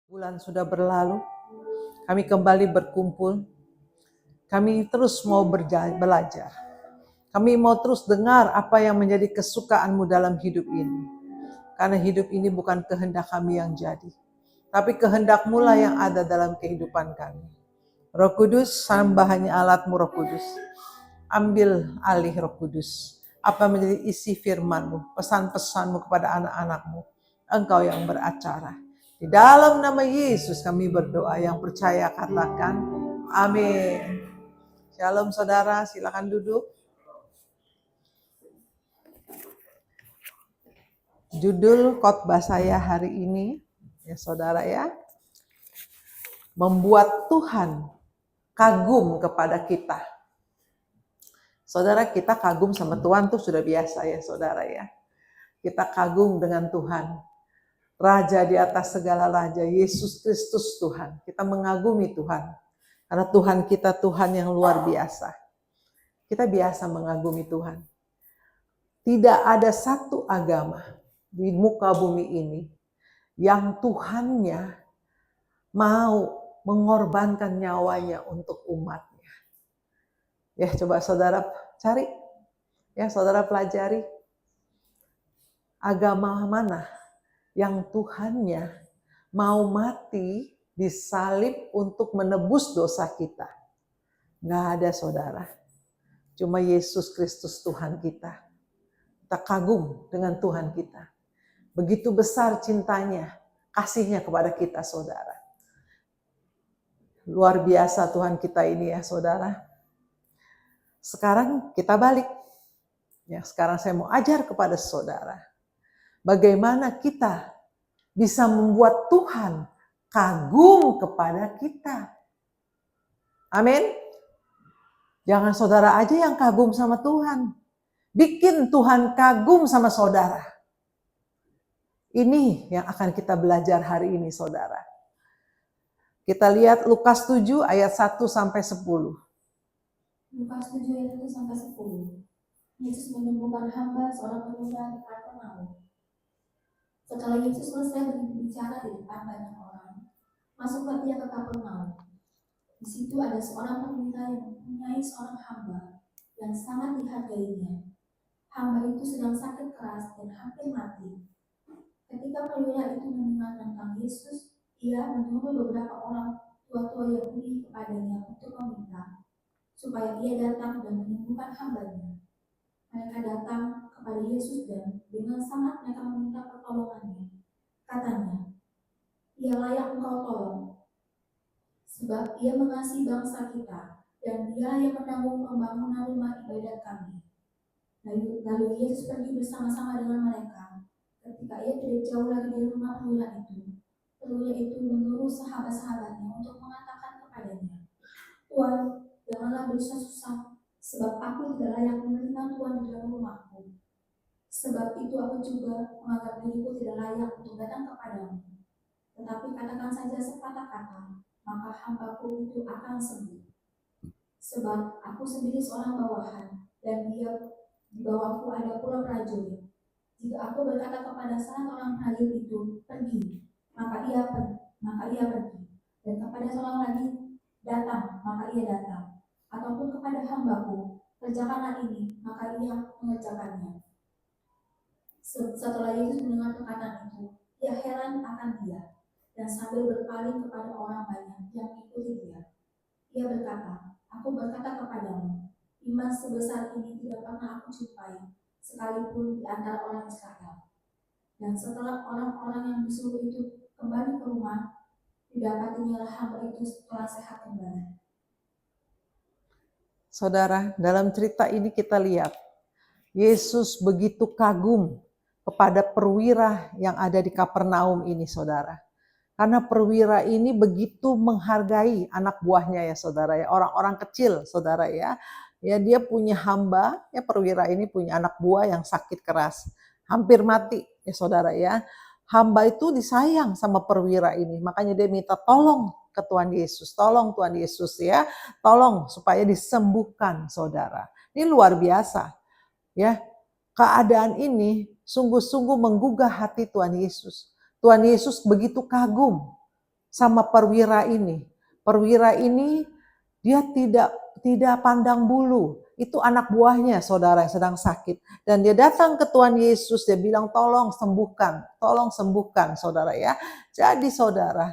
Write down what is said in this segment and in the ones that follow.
Bulan sudah berlalu, kami kembali berkumpul. Kami terus mau belajar. Kami mau terus dengar apa yang menjadi kesukaanmu dalam hidup ini. Karena hidup ini bukan kehendak kami yang jadi, tapi kehendak-Mu lah yang ada dalam kehidupan kami. Roh Kudus, sambahannya alatmu Roh Kudus. Ambil alih Roh Kudus. Apa menjadi isi firman-Mu, pesan-pesan-Mu kepada anak-anak-Mu. Engkau yang beracara. Di dalam nama Yesus kami berdoa, yang percaya katakan amin. Shalom saudara, silakan duduk. Judul khotbah saya hari ini, ya saudara ya, membuat Tuhan kagum kepada kita. Saudara, kita kagum sama Tuhan tuh sudah biasa ya saudara ya. Kita kagum dengan Tuhan. Raja di atas segala raja, Yesus Kristus Tuhan. Kita mengagumi Tuhan. Karena Tuhan kita Tuhan yang luar biasa. Kita biasa mengagumi Tuhan. Tidak ada satu agama di muka bumi ini yang Tuhannya mau mengorbankan nyawanya untuk umatnya. Ya, coba saudara cari, ya saudara pelajari. Agama mana yang Tuhannya mau mati disalib untuk menebus dosa kita? Nggak ada saudara. Cuma Yesus Kristus Tuhan kita. Kita kagum dengan Tuhan kita. Begitu besar cintanya, kasihnya kepada kita saudara. Luar biasa Tuhan kita ini ya saudara. Sekarang kita balik. Ya, sekarang saya mau ajar kepada saudara. Bagaimana kita bisa membuat Tuhan kagum kepada kita. Amin. Jangan saudara aja yang kagum sama Tuhan. Bikin Tuhan kagum sama saudara. Ini yang akan kita belajar hari ini saudara. Kita lihat Lukas 7 ayat 1 sampai 10. Lukas 7 ayat 1 sampai 10. Yesus menyembuhkan hamba seorang pemuda di Kapernaum. Setelah Yesus selesai berbicara di depan banyak orang, masuklah dia ke Kapernaum. Di situ ada seorang perwira yang mempunyai seorang hamba yang sangat dihargainya. Hamba itu sedang sakit keras dan hampir mati. Ketika perwira itu mendengar tentang Yesus, ia menyuruh beberapa orang tua-tua Yahudi kepadanya untuk meminta supaya ia datang dan menyembuhkan hambanya. Mereka datang kepada Yesus dan dengan sangat mereka meminta pertolongannya. Katanya, ia layak engkau tolong, sebab ia mengasihi bangsa kita, dan dia yang menanggung pembangunan rumah ibadat kami. Lalu Yesus pergi bersama-sama dengan mereka. Ketika ia tidak jauh lagi dari rumah perwira itu menyuruh sahabat-sahabatnya untuk mengatakan kepadanya, Tuan, janganlah bersusah-susah, sebab aku tidak layak menerima Tuhan di dalam rumahku. Sebab itu aku juga menganggap diriku tidak layak untuk datang kepadamu. Tetapi katakan saja sepatah kata, maka hambaku itu akan sembuh. Sebab aku sendiri seorang bawahan, dan di bawahku ada pula prajurit. Jika aku berkata kepada salah orang prajurit itu, pergi, maka ia pergi. Dan kepada seorang lagi, datang, maka ia datang. Ataupun kepada hambaku, kerjakanlah ini, maka ia mengerjakannya. Setelah Yesus mendengar perkataan itu, ia heran akan dia, dan sambil berpaling kepada orang banyak yang mengikuti dia, ia berkata, aku berkata kepadamu, iman sebesar ini tidak pernah aku jumpai, sekalipun di antara orang Israel. Dan setelah orang-orang yang disuruh itu kembali ke rumah, didapatinya hamba itu setelah sehat kembali. Saudara, dalam cerita ini kita lihat Yesus begitu kagum kepada perwira yang ada di Kapernaum ini saudara. Karena perwira ini begitu menghargai anak buahnya ya saudara ya, orang-orang kecil saudara ya. Ya dia punya hamba, ya perwira ini punya anak buah yang sakit keras, hampir mati ya saudara ya. Hamba itu disayang sama perwira ini, makanya dia minta tolong ke Tuhan Yesus, tolong Tuhan Yesus ya, tolong supaya disembuhkan saudara. Ini luar biasa ya. Keadaan ini sungguh-sungguh menggugah hati Tuhan Yesus. Tuhan Yesus begitu kagum sama perwira ini. Perwira ini dia tidak pandang bulu. Itu anak buahnya, saudara, yang sedang sakit. Dan dia datang ke Tuhan Yesus, dia bilang, tolong sembuhkan, saudara ya. Jadi saudara,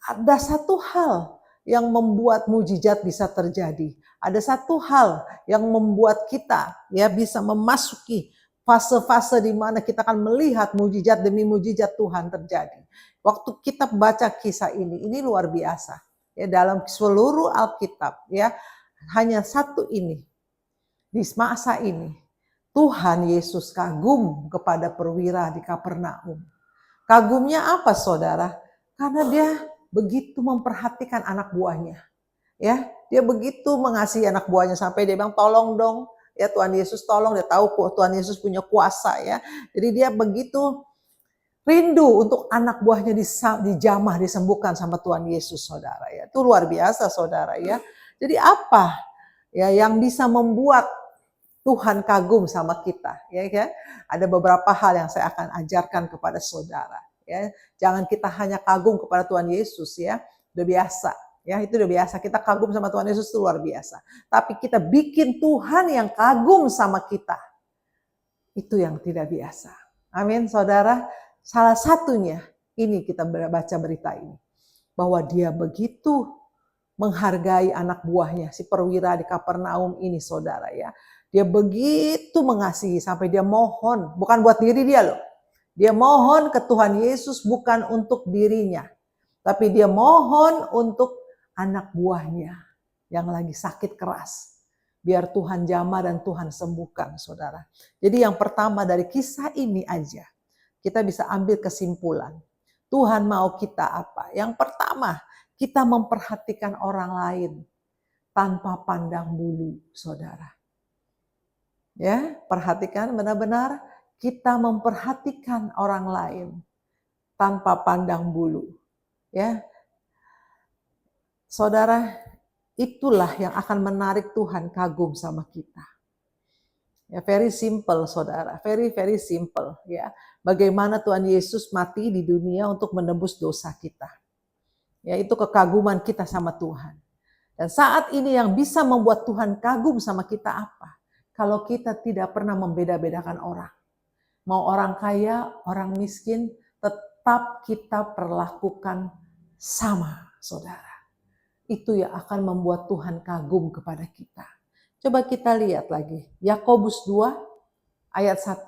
ada satu hal yang membuat mujizat bisa terjadi. Ada satu hal yang membuat kita ya bisa memasuki fase-fase di mana kita akan melihat mujizat demi mujizat Tuhan terjadi. Waktu kita baca kisah ini luar biasa. Ya, dalam seluruh Alkitab ya, hanya satu ini. Di masa ini Tuhan Yesus kagum kepada perwira di Kapernaum. Kagumnya apa, saudara? Karena dia begitu memperhatikan anak buahnya. Ya, dia begitu mengasihi anak buahnya sampai dia bilang, tolong dong, ya Tuhan Yesus tolong. Dia tahu kok Tuhan Yesus punya kuasa ya. Jadi dia begitu rindu untuk anak buahnya dijamah, disembuhkan sama Tuhan Yesus, saudara ya. Itu luar biasa, saudara ya. Jadi apa ya yang bisa membuat Tuhan kagum sama kita, ya kan? Ada beberapa hal yang saya akan ajarkan kepada saudara, ya. Jangan kita hanya kagum kepada Tuhan Yesus, ya. Udah biasa, ya, itu udah biasa. Kita kagum sama Tuhan Yesus itu luar biasa. Tapi kita bikin Tuhan yang kagum sama kita, itu yang tidak biasa. Amin, saudara. Salah satunya ini kita baca berita ini, bahwa dia begitu menghargai anak buahnya, si perwira di Kapernaum ini, saudara ya. Dia begitu mengasihi sampai dia mohon, bukan buat diri dia loh. Dia mohon ke Tuhan Yesus bukan untuk dirinya, tapi dia mohon untuk anak buahnya yang lagi sakit keras. Biar Tuhan jamah dan Tuhan sembuhkan, saudara. Jadi yang pertama dari kisah ini aja, kita bisa ambil kesimpulan. Tuhan mau kita apa? Yang pertama, kita memperhatikan orang lain tanpa pandang bulu, saudara. Ya, perhatikan benar-benar kita memperhatikan orang lain tanpa pandang bulu. Ya, saudara, itulah yang akan menarik Tuhan kagum sama kita. Ya, very simple, saudara, very simple. Ya, bagaimana Tuhan Yesus mati di dunia untuk menebus dosa kita. Ya, itu kekaguman kita sama Tuhan. Dan saat ini yang bisa membuat Tuhan kagum sama kita apa? Kalau kita tidak pernah membeda-bedakan orang. Mau orang kaya, orang miskin, tetap kita perlakukan sama, saudara. Itu yang akan membuat Tuhan kagum kepada kita. Coba kita lihat lagi. Yakobus 2 ayat 1.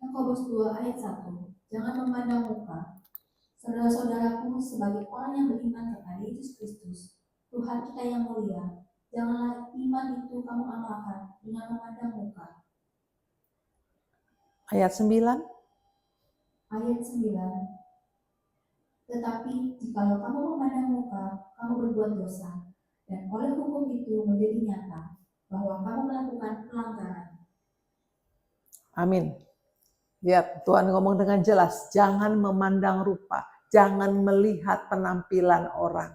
Yakobus 2 ayat 1. Jangan memandang muka. Saudara-saudaraku, sebagai orang yang beriman kepada Yesus Kristus, Tuhan kita yang mulia, janganlah iman itu kamu amalkan dengan memandang muka. Ayat 9. Ayat 9. Tetapi jikalau kamu memandang muka, kamu berbuat dosa, dan oleh hukum itu menjadi nyata bahwa kamu melakukan pelanggaran. Amin. Lihat, Tuhan ngomong dengan jelas, jangan memandang rupa, jangan melihat penampilan orang.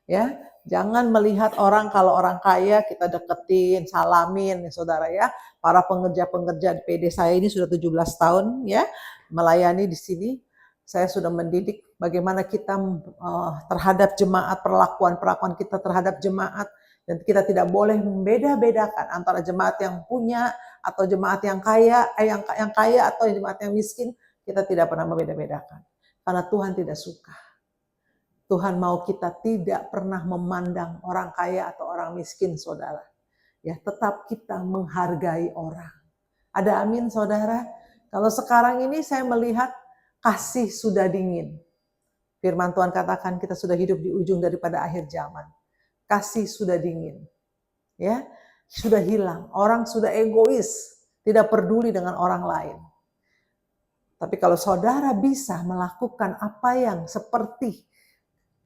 Ya, jangan melihat orang kalau orang kaya kita deketin, salamin, ya, saudara ya. Para pengerja-pengerja di PD saya ini sudah 17 tahun ya, melayani di sini. Saya sudah mendidik bagaimana kita terhadap jemaat, perlakuan kita terhadap jemaat, dan kita tidak boleh membeda-bedakan antara jemaat yang punya atau jemaat yang kaya, yang kaya atau jemaat yang miskin. Kita tidak pernah membeda-bedakan karena Tuhan tidak suka. Tuhan mau kita tidak pernah memandang orang kaya atau orang miskin, saudara. Ya, tetap kita menghargai orang. Ada amin, saudara? Kalau sekarang ini saya melihat kasih sudah dingin. Firman Tuhan katakan kita sudah hidup di ujung daripada akhir zaman. Kasih sudah dingin. Ya, sudah hilang. Orang sudah egois, tidak peduli dengan orang lain. Tapi kalau saudara bisa melakukan apa yang seperti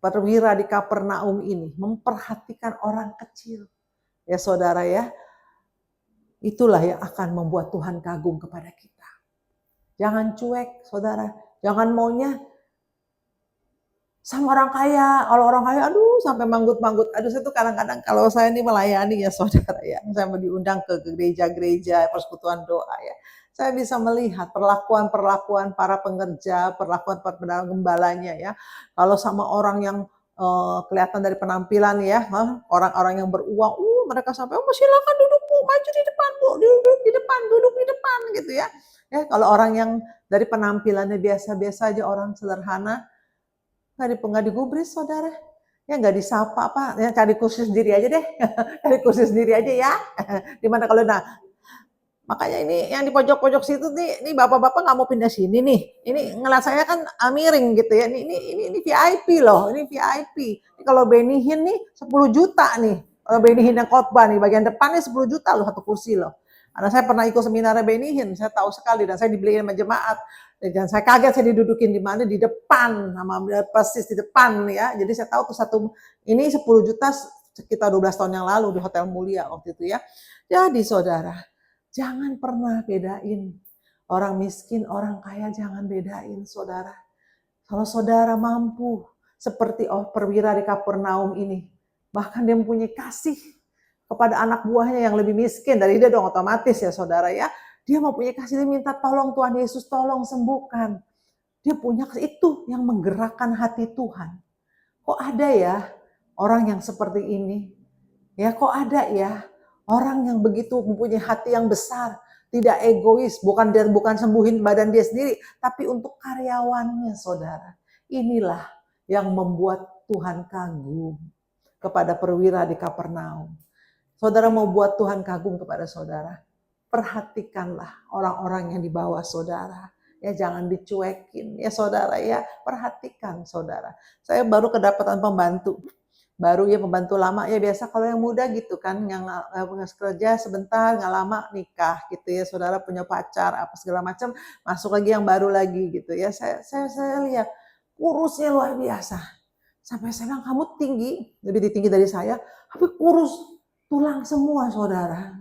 perwira di Kapernaum ini, memperhatikan orang kecil, ya saudara ya, itulah yang akan membuat Tuhan kagum kepada kita. Jangan cuek, saudara. Jangan maunya sama orang kaya. Kalau orang kaya, aduh sampai manggut-manggut. Aduh, saya tuh kadang-kadang kalau saya ini melayani ya saudara ya, saya mau diundang ke gereja-gereja persekutuan doa ya. saya bisa melihat perlakuan-perlakuan para pengerja, perlakuan para gembalanya ya. Kalau sama orang yang kelihatan dari penampilan ya, orang-orang yang beruang, mereka sampai, oh silakan duduk Bu, maju di depan Bu, duduk di depan, duduk di depan gitu ya. Ya, kalau orang yang dari penampilannya biasa-biasa aja, orang sederhana, nggak digubris saudara. Ya nggak disapa apa, ya cari kursi sendiri aja deh, cari kursi sendiri aja ya. Dimana kalau makanya ini yang di pojok-pojok situ nih, ini bapak-bapak nggak mau pindah sini nih. Ini ngeliat saya kan miring gitu ya. Ini VIP loh, ini VIP. Ini kalau Benny Hinn nih 10 juta nih. Kalau Benny Hinn yang khotbah nih, bagian depan nih 10 juta loh satu kursi loh. Karena saya pernah ikut seminar Benny Hinn, saya tahu sekali dan saya dibeliin sama jemaat. Dan saya kaget saya didudukin di mana, di depan, sama persis di depan ya. Jadi saya tahu tuh ini 10 juta sekitar 12 tahun yang lalu di Hotel Mulia waktu itu ya. Jadi saudara, jangan pernah bedain orang miskin, orang kaya, jangan bedain saudara. Kalau saudara mampu seperti perwira di Kapernaum ini, bahkan dia mempunyai kasih kepada anak buahnya yang lebih miskin dari dia dong otomatis ya saudara ya. Dia mempunyai kasih, dia minta tolong Tuhan Yesus, tolong sembuhkan. Dia punya itu yang menggerakkan hati Tuhan. Kok ada ya orang yang seperti ini? Ya kok ada ya orang yang begitu mempunyai hati yang besar, tidak egois, bukan sembuhin badan dia sendiri, tapi untuk karyawannya saudara. Inilah yang membuat Tuhan kagum kepada perwira di Kapernaum. Saudara mau buat Tuhan kagum kepada saudara, perhatikanlah orang-orang yang di bawah saudara. Ya jangan dicuekin ya saudara ya, perhatikan saudara. Saya baru kedapatan pembantu. Baru ya pembantu lama ya biasa kalau yang muda gitu kan, yang kerja sebentar nggak lama nikah gitu ya, saudara punya pacar apa segala macam, masuk lagi yang baru lagi gitu ya. Saya lihat kurusnya luar biasa. Sampai saya bilang kamu tinggi, lebih tinggi dari saya, tapi kurus tulang semua saudara.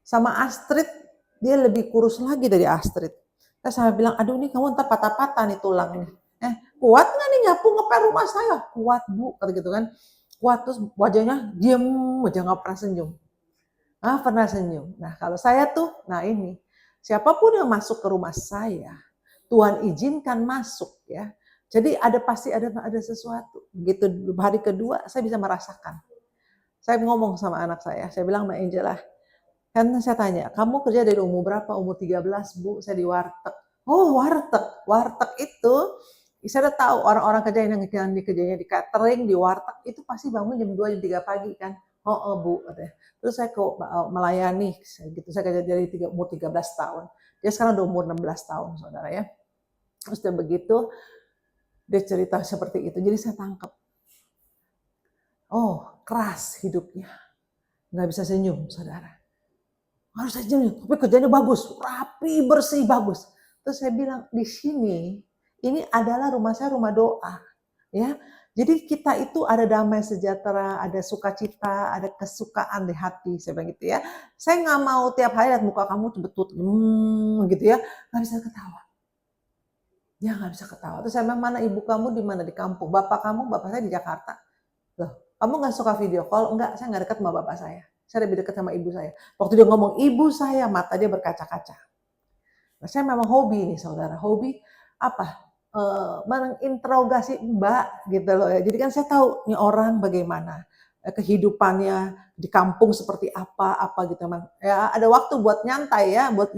Sama Astrid, dia lebih kurus lagi dari Astrid. Saya bilang, aduh ini kamu ntar patah-patah nih tulang ini. Kuat nggak nih nyapu ngepel rumah saya? Kuat Bu, kata gitu kan. Kuat, terus wajahnya diem aja nggak pernah senyum. Nggak pernah senyum. Nah kalau saya tuh, nah ini, siapapun yang masuk ke rumah saya, Tuhan izinkan masuk ya. Jadi pasti ada sesuatu. Begitu hari kedua saya bisa merasakan. Saya ngomong sama anak saya bilang Mbak Angela, kan saya tanya, kamu kerja dari umur berapa? Umur 13 Bu, saya di warteg. Oh warteg itu, saya udah tahu orang-orang kerja yang kerjanya di catering, di warteg, itu pasti bangun jam 2, jam 3 pagi kan. Oh Bu, katanya. Terus saya kok melayani, gitu. Saya kerja dari umur 13 tahun. Dia sekarang udah umur 16 tahun, saudara ya. Terus dan begitu, dia cerita seperti itu. Jadi saya tangkap. Oh, keras hidupnya. Nggak bisa senyum, saudara. Harus senyum, tapi kerjanya bagus, rapi, bersih, bagus. Terus saya bilang, di sini, ini adalah rumah saya, rumah doa. Ya, jadi kita itu ada damai sejahtera, ada sukacita, ada kesukaan di hati, saya bilang gitu ya. Saya nggak mau tiap hari lihat muka kamu betut, gitu ya, nggak bisa ketawa. Dia nggak bisa ketawa. Terus saya bilang, mana ibu kamu di mana? Di kampung. Bapak saya di Jakarta. Loh, kamu nggak suka video call? Enggak, saya nggak dekat sama bapak saya. Saya lebih dekat sama ibu saya. Waktu dia ngomong ibu saya, mata dia berkaca-kaca. Nah, saya memang hobi nih saudara. Hobi apa? Menginterogasi Mbak gitu loh ya. Jadi kan saya tahu nih orang bagaimana kehidupannya di kampung seperti apa gitu. Ya ada waktu buat nyantai ya, buat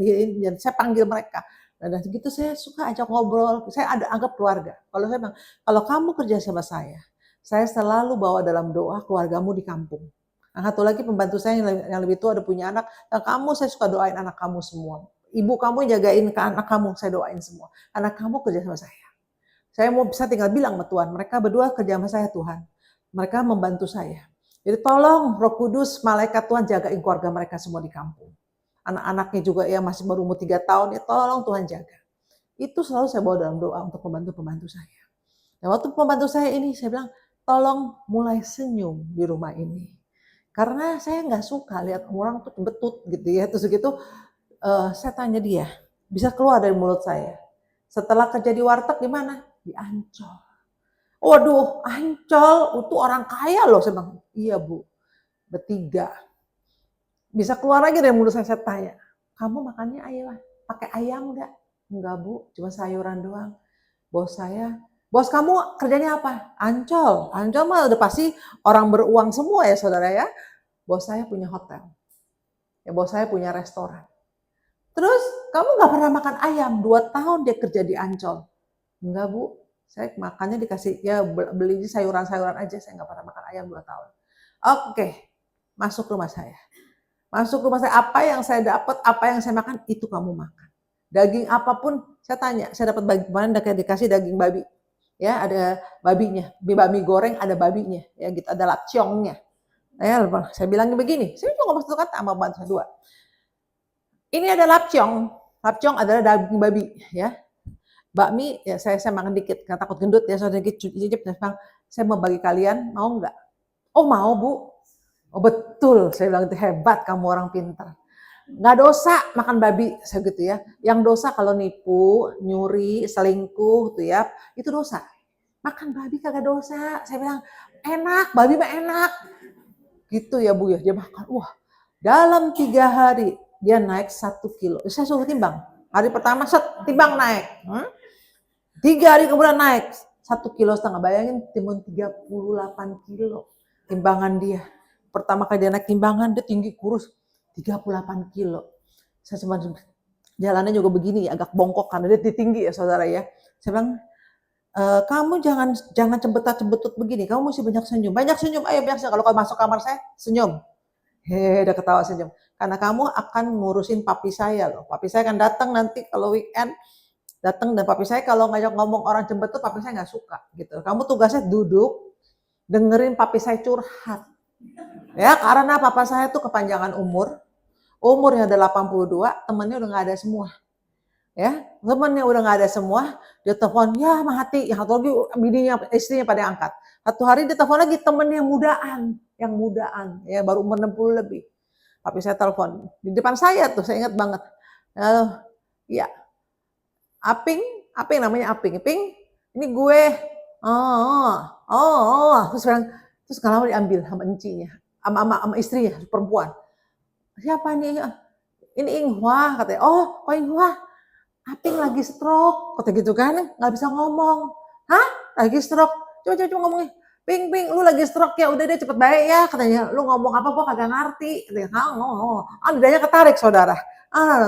saya panggil mereka. Nah, dan gitu saya suka ajak ngobrol. Saya anggap keluarga. Kalau saya bilang, kalau kamu kerja sama saya selalu bawa dalam doa keluargamu di kampung. Nah, satu lagi pembantu saya yang lebih tua ada punya anak, dan kamu saya suka doain anak kamu semua. Ibu kamu jagain ke anak kamu, saya doain semua. Anak kamu kerja sama saya. Saya mau bisa tinggal bilang sama Tuhan, mereka berdua kerja sama saya Tuhan. Mereka membantu saya. Jadi tolong Roh Kudus, malaikat Tuhan jagain keluarga mereka semua di kampung. Anak-anaknya juga yang masih baru umur 3 tahun, ya tolong Tuhan jaga. Itu selalu saya bawa dalam doa untuk pembantu-pembantu saya. Nah, waktu pembantu saya ini, saya bilang, tolong mulai senyum di rumah ini. Karena saya nggak suka lihat orang tuh betut gitu ya. Terus gitu saya tanya dia, bisa keluar dari mulut saya. Setelah kerja di warteg di mana? Di Ancol. Waduh, Ancol itu orang kaya loh. Saya bilang, iya Bu, bertiga. Bisa keluar lagi dari mulut saya tanya. kamu makannya ayam, pakai ayam nggak? Enggak Bu, cuma sayuran doang. Bos kamu kerjanya apa? Ancol. Ancol mah udah pasti orang beruang semua ya saudara ya. Bos saya punya hotel. Ya bos saya punya restoran. Terus kamu nggak pernah makan ayam, 2 tahun dia kerja di Ancol. Enggak Bu, saya makannya dikasih, ya beli sayuran-sayuran aja, saya nggak pernah makan ayam 2 tahun. Oke, masuk rumah saya. Masuk rumah saya, apa yang saya dapat, apa yang saya makan, itu kamu makan. Daging apapun, saya tanya, saya dapat kemarin dikasih daging babi. Ya, ada babinya. Mie goreng ada babinya, ya gitu, ada lapciongnya. Ya, saya bilangnya begini, saya cuma ngomong satu kata sama bantu saya dua. Ini ada lapciong. Lapciong adalah daging babi, ya. Bakmi, ya saya makan dikit, karena takut gendut ya, saya dikit cicip, saya mau bagi kalian, mau nggak? Oh mau Bu. Oh betul, saya bilang itu hebat kamu orang pintar. Nggak dosa makan babi, saya gitu ya. Yang dosa kalau nipu, nyuri, selingkuh tuh ya, itu dosa. Makan babi kagak dosa. Saya bilang, enak, babi mah enak. Gitu ya Bu ya, dia makan. Wah, dalam 3 hari dia naik 1 kilo. Saya suruh timbang. Hari pertama timbang naik. 3 hari kemudian naik 1,5 kilo. Bayangin timun 38 kilo timbangan dia. Pertama kali dia naik timbangan, dia tinggi kurus 38 kilo. Saya cuma jalannya juga begini, agak bongkok karena dia tinggi ya saudara ya. Saya bilang, kamu jangan cembetut begini, kamu mesti banyak senyum. Banyak senyum, ayo banyak senyum. Kalau kamu masuk kamar saya, senyum. Hehehe, udah ketawa senyum. Karena kamu akan ngurusin papi saya loh. Papi saya akan datang nanti kalau weekend, datang, dan papi saya kalau ngajak ngomong orang cembetut, papi saya nggak suka gitu. Kamu tugasnya duduk, dengerin papi saya curhat. Ya, karena papa saya tuh kepanjangan umurnya udah 82, temennya udah nggak ada semua. Ya, temennya udah nggak ada semua, dia telepon, ya mati, yang satu lagi bininya, istrinya pada angkat. Satu hari dia telepon lagi temennya yang mudaan, ya baru umur 60 lebih. Papi saya telepon, di depan saya tuh, saya ingat banget. Ya, Aping namanya Aping, ini gue, terus nggak lama diambil sama encinya, sama istrinya, perempuan. Siapa nih? Ini Inghua, katanya. Oh Inghua, Aping lagi stroke, kata gitu kan, nggak bisa ngomong. Hah? Lagi stroke? Coba ngomongin. Ping, lu lagi stroke ya, udah deh cepet baik ya, katanya. Lu ngomong apa gua kagak ngerti. Katanya, lidahnya ketarik saudara.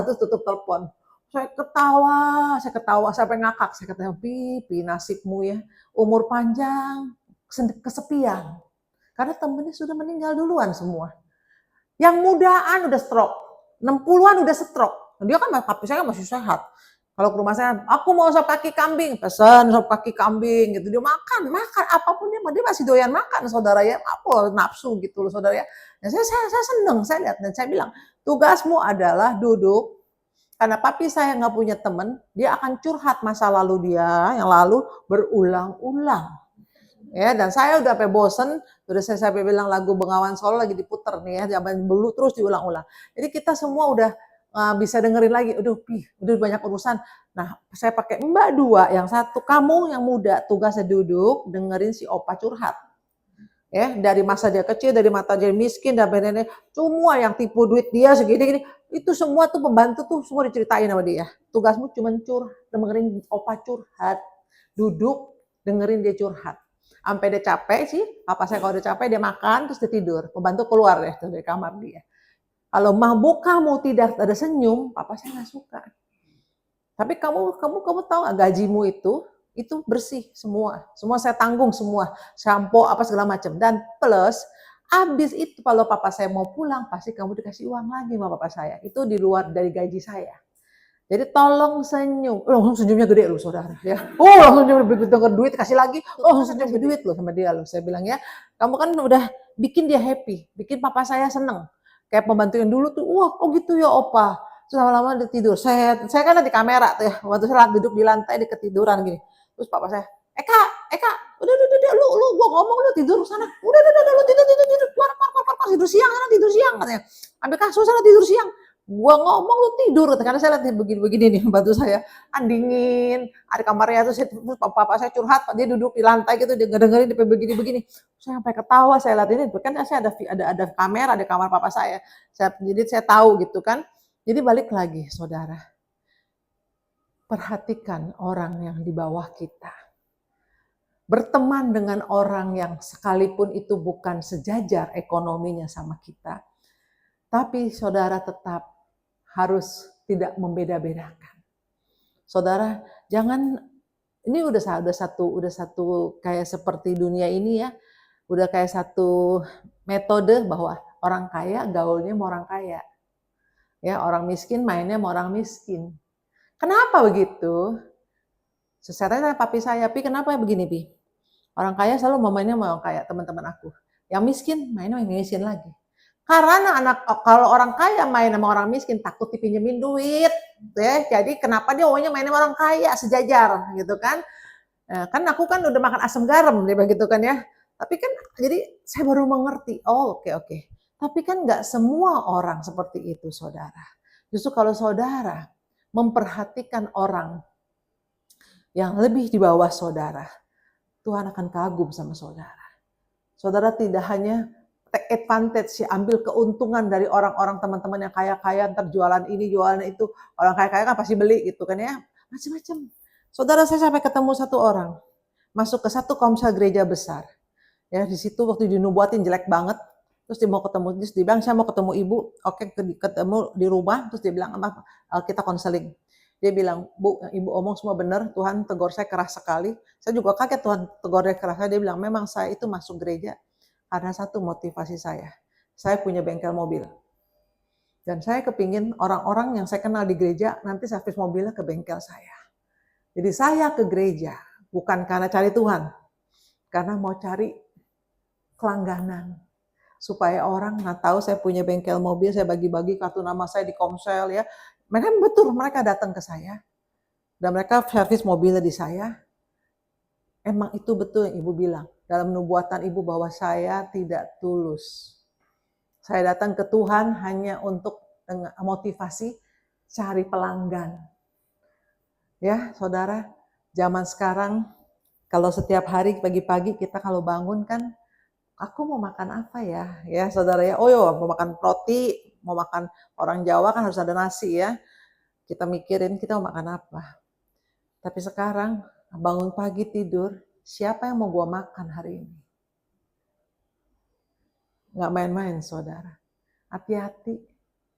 Terus tutup telepon. Saya ketawa sampai ngakak. Saya kata, Pipi nasibmu ya, umur panjang, kesepian. Karena temennya sudah meninggal duluan semua. Yang mudaan udah stroke, 60-an udah stroke. Dia kan papi saya masih sehat. Kalau ke rumah saya, aku mau sop kaki kambing, pesan sop kaki kambing gitu. Dia makan apapun dia masih doyan makan saudara ya. Apa nafsu gitu loh saudara ya. Nah, saya seneng, saya lihat dan saya bilang, tugasmu adalah duduk. Karena papi saya nggak punya teman, dia akan curhat masa lalu dia yang lalu berulang-ulang. Ya, dan saya udah sampai bosen, udah saya sampai bilang lagu Bengawan Solo lagi diputer nih ya, zaman dulu terus diulang-ulang. Jadi kita semua udah bisa dengerin lagi, udah banyak urusan. Nah, saya pakai Mbak 2, yang satu kamu yang muda, tugasnya duduk dengerin si opa curhat. Ya, dari masa dia kecil, dari mata dia miskin dan nenek, semua yang tipu duit dia segini-gini, itu semua tuh pembantu tuh semua diceritain sama dia. Tugasmu cuma dengerin opa curhat. Duduk dengerin dia curhat. Sampai dia capek sih, papa saya kalau udah capek dia makan terus dia tidur. Pembantu keluar deh dari kamar dia. Kalau mabuk kamu tidak ada senyum, papa saya nggak suka. Tapi kamu tahu nggak, gajimu itu bersih semua saya tanggung semua, shampoo apa segala macam, dan plus habis itu kalau papa saya mau pulang pasti kamu dikasih uang lagi sama papa saya, itu di luar dari gaji saya. Jadi tolong senyum. Langsung senyumnya gede loh saudara ya. Langsung senyum, begitu denger duit kasih lagi. Langsung senyum duit loh sama dia loh. Saya bilang ya, kamu kan udah bikin dia happy, bikin papa saya seneng. Kayak pembantu yang dulu tuh, gitu ya opa. Terus lama-lama dia tidur. Saya kan ada di kamera tuh ya. Waktu saya duduk di lantai dia ketiduran gini. Terus papa saya, Eka, udah, lu gua ngomong lu tidur sana. Udah, lu tidur, keluar, tidur siang katanya. Ambil kasus sana tidur siang. Gua ngomong lu tidur, karena saya lihat begini nih bantu saya, kan dingin, ada kamarnya terus papa saya curhat, dia duduk di lantai gitu, dia dengerin dia begini, saya sampai ketawa, saya lihat ini, kan saya ada kamera di kamar papa saya, jadi saya tahu gitu kan, Jadi balik lagi saudara, perhatikan orang yang di bawah kita. Berteman dengan orang yang sekalipun itu bukan sejajar ekonominya sama kita, tapi saudara tetap harus tidak membeda-bedakan. Saudara, jangan, ini udah satu kayak seperti dunia ini ya, udah kayak satu metode bahwa orang kaya gaulnya sama orang kaya. Ya, orang miskin mainnya sama orang miskin. Kenapa begitu? Saya papi saya, Pi kenapa begini Pi? Orang kaya selalu mainnya sama orang kaya, teman-teman aku. Yang miskin mainnya sama yang miskin lagi. Karena kalau orang kaya main sama orang miskin takut dipinjemin duit, ya. Jadi kenapa dia maunya main sama orang kaya sejajar gitu kan? Nah, kan aku kan udah makan asam garam dia begitu kan ya. Tapi kan jadi saya baru mengerti. Oh, oke. Tapi kan nggak semua orang seperti itu, saudara. Justru kalau saudara memperhatikan orang yang lebih di bawah saudara, Tuhan akan kagum sama saudara. Saudara tidak hanya take advantage, ambil keuntungan dari orang-orang teman-teman yang kaya-kaya, ntar jualan ini, jualan itu. Orang kaya-kaya kan pasti beli gitu kan ya. Macam-macam. Saudara, saya sampai ketemu satu orang. Masuk ke satu komsel gereja besar. Ya, di situ waktu dinubuatin jelek banget. Terus dia mau ketemu, terus dia bilang saya mau ketemu ibu. Oke, ketemu di rumah. Terus dia bilang kita konseling. Dia bilang, Bu, ibu omong semua benar, Tuhan tegur saya keras sekali. Saya juga kaget Tuhan tegurnya keras. Dia bilang, memang saya itu masuk gereja karena satu motivasi saya. Saya punya bengkel mobil. Dan saya kepingin orang-orang yang saya kenal di gereja, nanti servis mobilnya ke bengkel saya. Jadi saya ke gereja, bukan karena cari Tuhan. Karena mau cari kelangganan. Supaya orang nggak tahu saya punya bengkel mobil, saya bagi-bagi kartu nama saya di Komsel ya. Mereka datang ke saya. Dan mereka servis mobilnya di saya. Emang itu betul yang ibu bilang. Dalam nubuatan ibu bahwa saya tidak tulus. Saya datang ke Tuhan hanya untuk motivasi cari pelanggan. Ya saudara, zaman sekarang kalau setiap hari pagi-pagi kita kalau bangun kan, aku mau makan apa ya? Ya saudara ya, mau makan roti, mau makan, orang Jawa kan harus ada nasi ya. Kita mikirin kita mau makan apa. Tapi sekarang bangun pagi tidur, siapa yang mau gua makan hari ini? Nggak main-main saudara. Hati-hati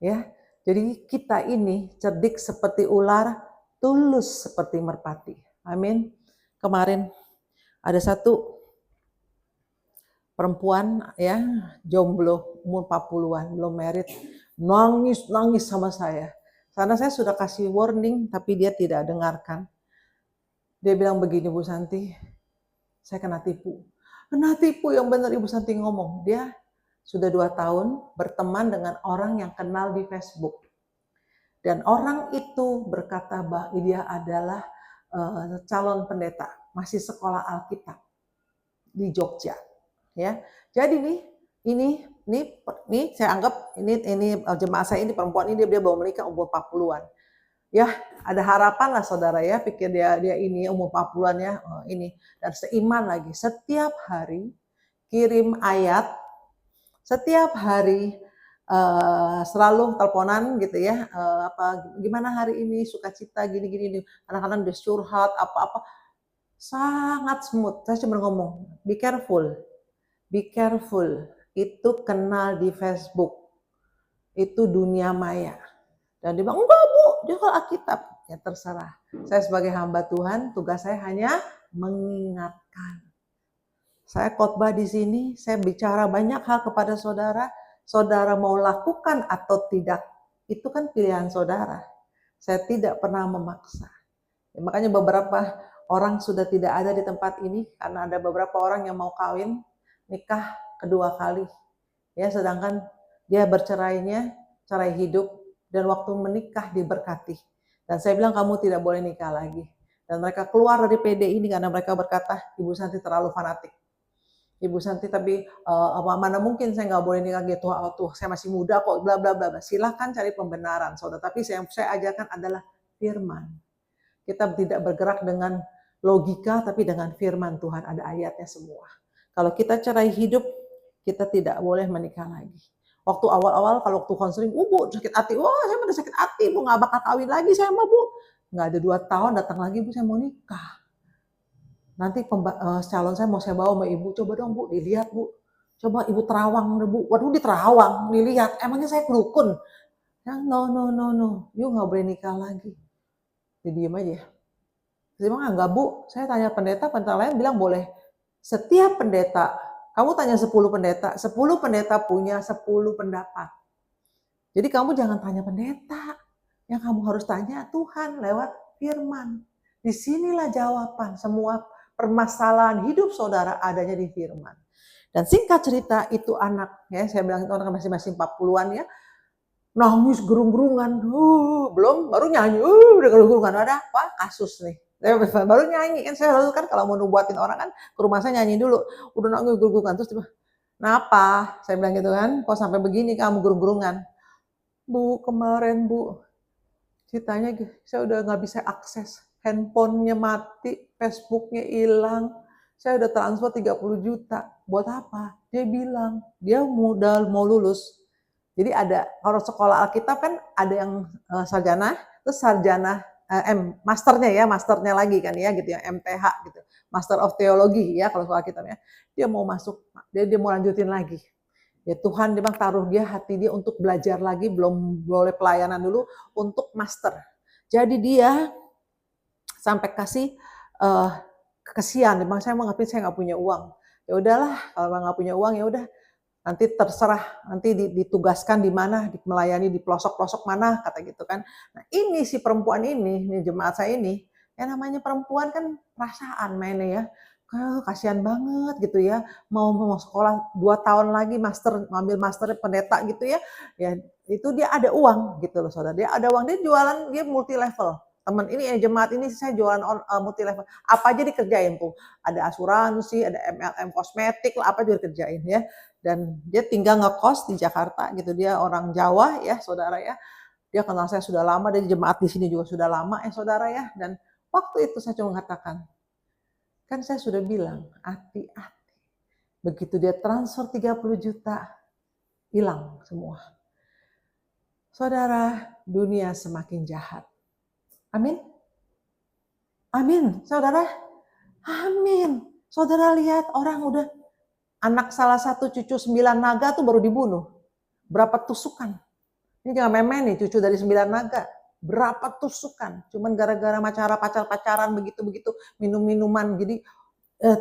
ya. Jadi kita ini cerdik seperti ular, tulus seperti merpati. Amin. Kemarin ada satu perempuan ya, jomblo, umur 40-an, belum married, nangis sama saya. Karena saya sudah kasih warning, tapi dia tidak dengarkan. Dia bilang begini, Bu Santi, saya kena tipu. Kena tipu yang benar Ibu Santi ngomong. Dia sudah 2 tahun berteman dengan orang yang kenal di Facebook. Dan orang itu berkata bahwa dia adalah calon pendeta, masih sekolah Alkitab di Jogja. Ya, jadi ini saya anggap ini jemaah saya ini perempuan ini dia baru menikah umur 40-an. Ya, ada harapan lah saudara ya, pikir dia ini umur 40-an ya, ini dan seiman lagi. Setiap hari kirim ayat, setiap hari selalu teleponan gitu ya, gimana hari ini, sukacita gini-gini, kadang-kadang dia curhat apa-apa, sangat smooth. Saya cuma ngomong, be careful, itu kenal di Facebook, itu dunia maya. Dan dia bilang, enggak Bu, dia kalau Alkitab. Ya terserah. Saya sebagai hamba Tuhan, tugas saya hanya mengingatkan. Saya khotbah di sini, saya bicara banyak hal kepada saudara. Saudara mau lakukan atau tidak, itu kan pilihan saudara. Saya tidak pernah memaksa. Ya, makanya beberapa orang sudah tidak ada di tempat ini, karena ada beberapa orang yang mau kawin, nikah kedua kali. Ya, sedangkan dia bercerainya, cerai hidup, dan waktu menikah diberkati. Dan saya bilang kamu tidak boleh nikah lagi. Dan mereka keluar dari PD ini karena mereka berkata, Ibu Santi terlalu fanatik. Ibu Santi tapi mana mungkin saya nggak boleh nikah gitu, saya masih muda kok, bla bla bla. Silahkan cari pembenaran, saudara. Tapi yang saya ajarkan adalah firman. Kita tidak bergerak dengan logika, tapi dengan firman Tuhan. Ada ayatnya semua. Kalau kita cerai hidup, kita tidak boleh menikah lagi. Waktu awal-awal kalau waktu konseling, Bu sakit hati, wah saya udah sakit hati, Bu nggak bakal kawin lagi saya mah Bu. Nggak ada 2 tahun datang lagi, Bu saya mau nikah. Nanti calon saya mau saya bawa sama Ibu, coba dong Bu dilihat Bu. Coba Ibu Terawang deh Bu. Waduh di Terawang, dilihat, emangnya saya kelukun. Ya, no, you nggak boleh nikah lagi. Dia diem aja. Dia bilang, enggak Bu, saya tanya pendeta lain bilang boleh. Setiap pendeta, kamu tanya 10 pendeta, 10 pendeta punya 10 pendapat. Jadi kamu jangan tanya pendeta, yang kamu harus tanya Tuhan lewat firman. Disinilah jawaban semua permasalahan hidup saudara adanya di firman. Dan singkat cerita itu anak, ya saya bilang itu anak masing-masing 40-an ya, nangis gerung-gerungan, belum baru nyanyi, udah gerung-gerungan, ada apa? Kasus nih. Baru nyanyi kan, saya lalu kan kalau mau nubuatin orang kan ke rumah saya nyanyi dulu, udah nangis gerung-gerungan, terus tiba, kenapa? Saya bilang gitu kan, kok sampai begini kamu gerung-gerungan? Bu, kemarin Bu, ceritanya saya udah nggak bisa akses, handphonenya mati, Facebooknya hilang, saya udah transfer 30 juta, buat apa? Dia bilang, dia udah mau lulus, jadi ada, kalau sekolah Alkitab kan ada yang sarjana, terus sarjana, masternya lagi kan ya gitu ya, MTH gitu, Master of Theology ya kalau sekolah Alkitab ya. Dia mau masuk, dia mau lanjutin lagi. Ya Tuhan dia bang taruh dia hati dia untuk belajar lagi, belum boleh pelayanan dulu untuk master. Jadi dia sampai kasih kesian, bang saya mau ngapain, saya nggak punya uang. Ya udahlah kalau nggak punya uang ya udah nanti terserah, nanti ditugaskan di mana, melayani di pelosok-pelosok mana, kata gitu kan. Nah ini si perempuan ini jemaat saya ini, yang namanya perempuan kan perasaan mainnya ya, kasihan banget gitu ya, mau sekolah 2 tahun lagi master, ngambil master pendeta gitu ya, ya itu dia ada uang gitu loh saudara, dia ada uang, dia jualan, dia multi level. Teman ini jemaat ini saya jualan multi level, apa aja dikerjain tuh, ada asuransi, ada MLM kosmetik lah, apa juga dikerjain ya. Dan dia tinggal ngekos di Jakarta gitu, dia orang Jawa ya saudara ya, dia kenal saya sudah lama, dari jemaat di sini juga sudah lama ya saudara ya. Dan waktu itu saya cuma mengatakan, kan saya sudah bilang hati-hati, begitu dia transfer 30 juta hilang semua. Saudara, dunia semakin jahat. Amin. Amin saudara, amin. Saudara lihat orang udah, anak salah satu cucu 9 naga tuh baru dibunuh, berapa tusukan. Ini jangan main-main nih, cucu dari 9 naga. Berapa tusukan. Cuman gara-gara pacaran begitu-begitu, minum-minuman, jadi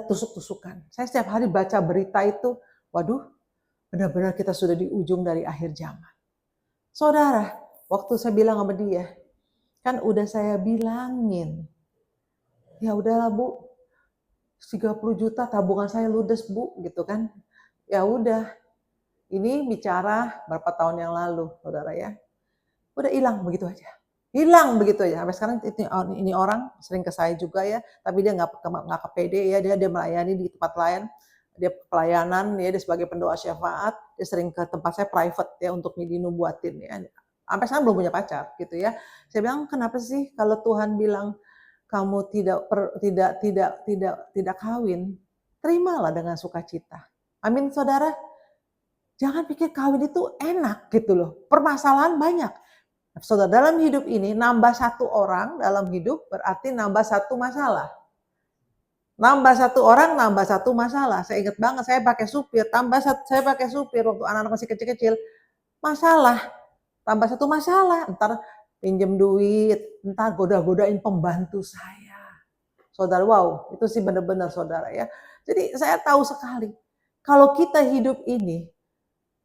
tusuk-tusukan. Saya setiap hari baca berita itu, waduh, benar-benar kita sudah di ujung dari akhir zaman. Saudara, waktu saya bilang sama dia, kan udah saya bilangin, ya udahlah Bu, 30 juta tabungan saya ludes Bu, gitu kan. Ya udah, ini bicara berapa tahun yang lalu, saudara ya. Udah hilang begitu aja. Hilang begitu aja. Sampai sekarang ini orang sering ke saya juga ya, tapi dia nggak pede ya, dia melayani di tempat lain, dia pelayanan ya, dia sebagai pendoa syafaat, dia sering ke tempat saya private ya untuk dinubuatin ya. Sampai sekarang belum punya pacar gitu ya. Saya bilang kenapa sih kalau Tuhan bilang kamu tidak kawin, terimalah dengan sukacita. Amin saudara. Jangan pikir kawin itu enak gitu loh. Permasalahan banyak. Saudara, dalam hidup ini nambah 1 orang dalam hidup berarti nambah 1 masalah. Nambah 1 orang, nambah 1 masalah. Saya ingat banget saya pakai supir, saya pakai supir waktu anak-anak masih kecil-kecil. Masalah, tambah 1 masalah. Entar pinjem duit, entar goda-godain pembantu saya. Saudara, wow, itu sih benar-benar saudara ya. Jadi saya tahu sekali, kalau kita hidup ini,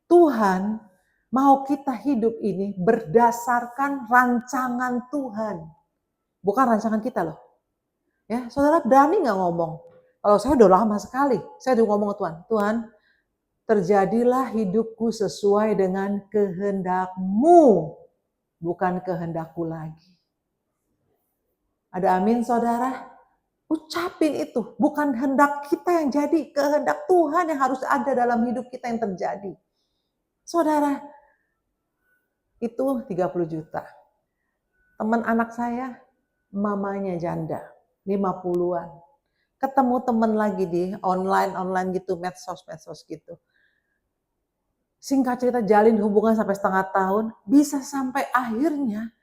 Tuhan mau kita hidup ini berdasarkan rancangan Tuhan. Bukan rancangan kita loh. Ya, saudara berani nggak ngomong? Kalau saya udah lama sekali, saya udah ngomong ke Tuhan, Tuhan, terjadilah hidupku sesuai dengan kehendak-Mu, bukan kehendakku lagi. Ada amin saudara? Ucapin itu, bukan hendak kita yang jadi, kehendak Tuhan yang harus ada dalam hidup kita yang terjadi. Saudara, itu 30 juta. Teman anak saya, mamanya janda, 50-an. Ketemu teman lagi di online gitu, medsos gitu. Singkat cerita jalin hubungan sampai setengah tahun, bisa sampai akhirnya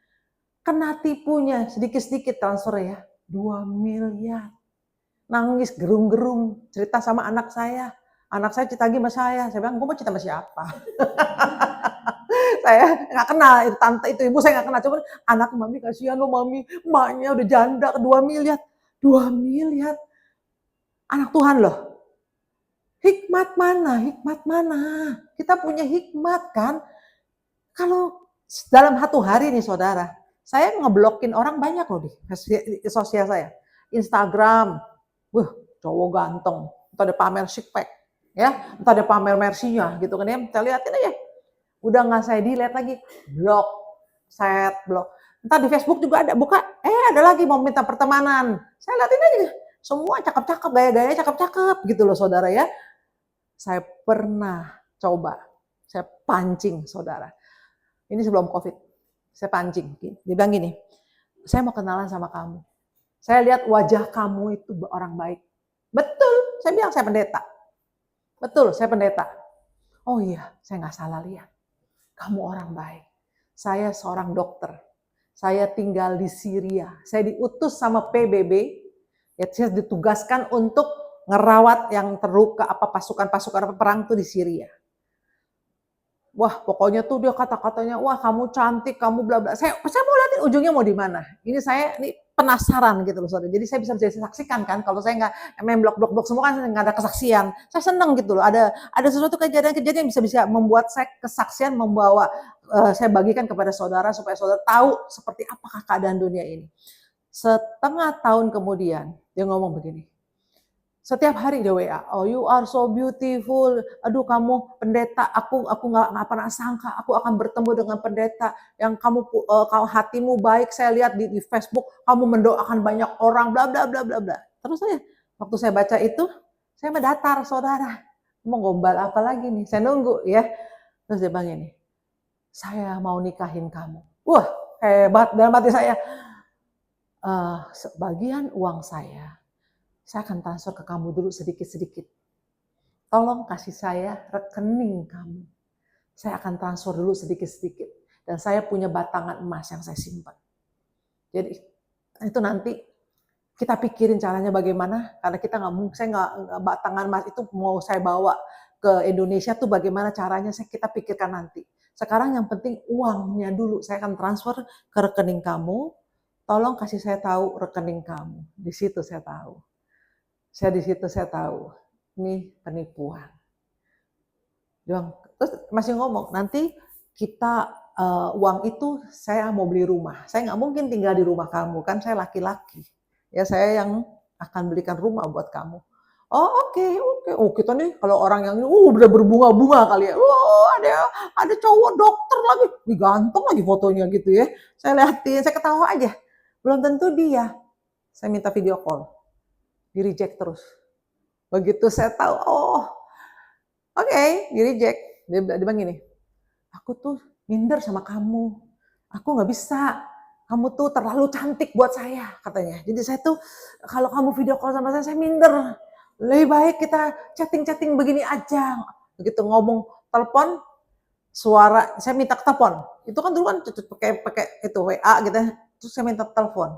kena tipunya sedikit-sedikit transfer ya, 2 miliar. Nangis gerung-gerung, cerita sama anak saya. Anak saya cerita lagi sama saya bilang, "Gue mau cerita sama siapa?" Saya nggak kenal, itu tante, itu ibu saya nggak kenal. Cuman anak mami kasihan loh mami, emaknya udah janda 2 miliar. 2 miliar. Anak Tuhan loh. Hikmat mana? Hikmat mana? Kita punya hikmat kan? Kalau dalam 1 hari nih saudara, saya ngeblokin orang banyak loh di sosial saya. Instagram, wah cowok ganteng, entah ada pamer six pack, ya, entah ada pamer mercy-nya gitu kan ya, saya liatin aja. Udah nggak saya delete lagi, blok, set, blok. Entah di Facebook juga ada, buka, ada lagi mau minta pertemanan. Saya liatin aja, semua cakep-cakep, gaya-gayanya cakep-cakep gitu loh saudara ya. Saya pernah coba, saya pancing saudara. Ini sebelum COVID, saya pancing. Dia bilang gini, saya mau kenalan sama kamu. Saya lihat wajah kamu itu orang baik. Betul, saya bilang saya pendeta. Betul, saya pendeta. Oh iya, saya nggak salah lihat. Kamu orang baik. Saya seorang dokter. Saya tinggal di Syria. Saya diutus sama PBB. Ya, saya ditugaskan untuk ngerawat yang terluka, pasukan-pasukan perang tuh di Syria. Wah, pokoknya tuh dia kata-katanya, wah kamu cantik, kamu bla bla. Saya mau lihatin ujungnya mau di mana. Ini saya penasaran gitu loh saudara. Jadi saya bisa saksikan kan, kalau saya nggak main blok semua kan nggak ada kesaksian. Saya seneng gitu loh. Ada sesuatu kejadian-kejadian yang bisa membuat saya kesaksian, membawa saya bagikan kepada saudara supaya saudara tahu seperti apakah keadaan dunia ini. Setengah tahun kemudian dia ngomong begini. Setiap hari dia WA, oh you are so beautiful, aduh kamu pendeta, aku nggak pernah sangka aku akan bertemu dengan pendeta yang kamu hatimu baik, saya lihat di Facebook kamu mendoakan banyak orang, bla bla bla bla bla. Terus saya waktu saya baca itu, saya mendatar saudara, mau gombal apa lagi nih, saya nunggu ya. Terus dia bilang ini, saya mau nikahin kamu. Wah hebat, dalam hati saya, sebagian uang saya akan transfer ke kamu dulu sedikit-sedikit. Tolong kasih saya rekening kamu. Saya akan transfer dulu sedikit-sedikit. Dan saya punya batangan emas yang saya simpan. Jadi itu nanti kita pikirin caranya bagaimana. Karena kita saya nggak batangan emas itu mau saya bawa ke Indonesia tuh bagaimana caranya kita pikirkan nanti. Sekarang yang penting uangnya dulu. Saya akan transfer ke rekening kamu. Tolong kasih saya tahu rekening kamu. Di situ saya tahu. Di situ saya tahu, ini penipuan. Terus masih ngomong, nanti kita uang itu saya mau beli rumah. Saya nggak mungkin tinggal di rumah kamu, kan saya laki-laki. Ya saya yang akan belikan rumah buat kamu. Oh oke. Oh kita nih kalau orang yang udah berbunga-bunga kali ya. Oh ada cowok dokter lagi, ganteng lagi fotonya gitu ya. Saya lihatin, saya ketawa aja. Belum tentu dia. Saya minta video call. Di-reject terus. Begitu saya tahu, oke, di-reject. Dia bilang gini, aku tuh minder sama kamu. Aku nggak bisa. Kamu tuh terlalu cantik buat saya, katanya. Jadi saya tuh, kalau kamu video call sama saya minder. Lebih baik kita chatting-chatting begini aja. Begitu ngomong telepon, suara, saya minta telepon. Itu kan dulu kan pakai itu WA gitu. Terus saya minta telepon.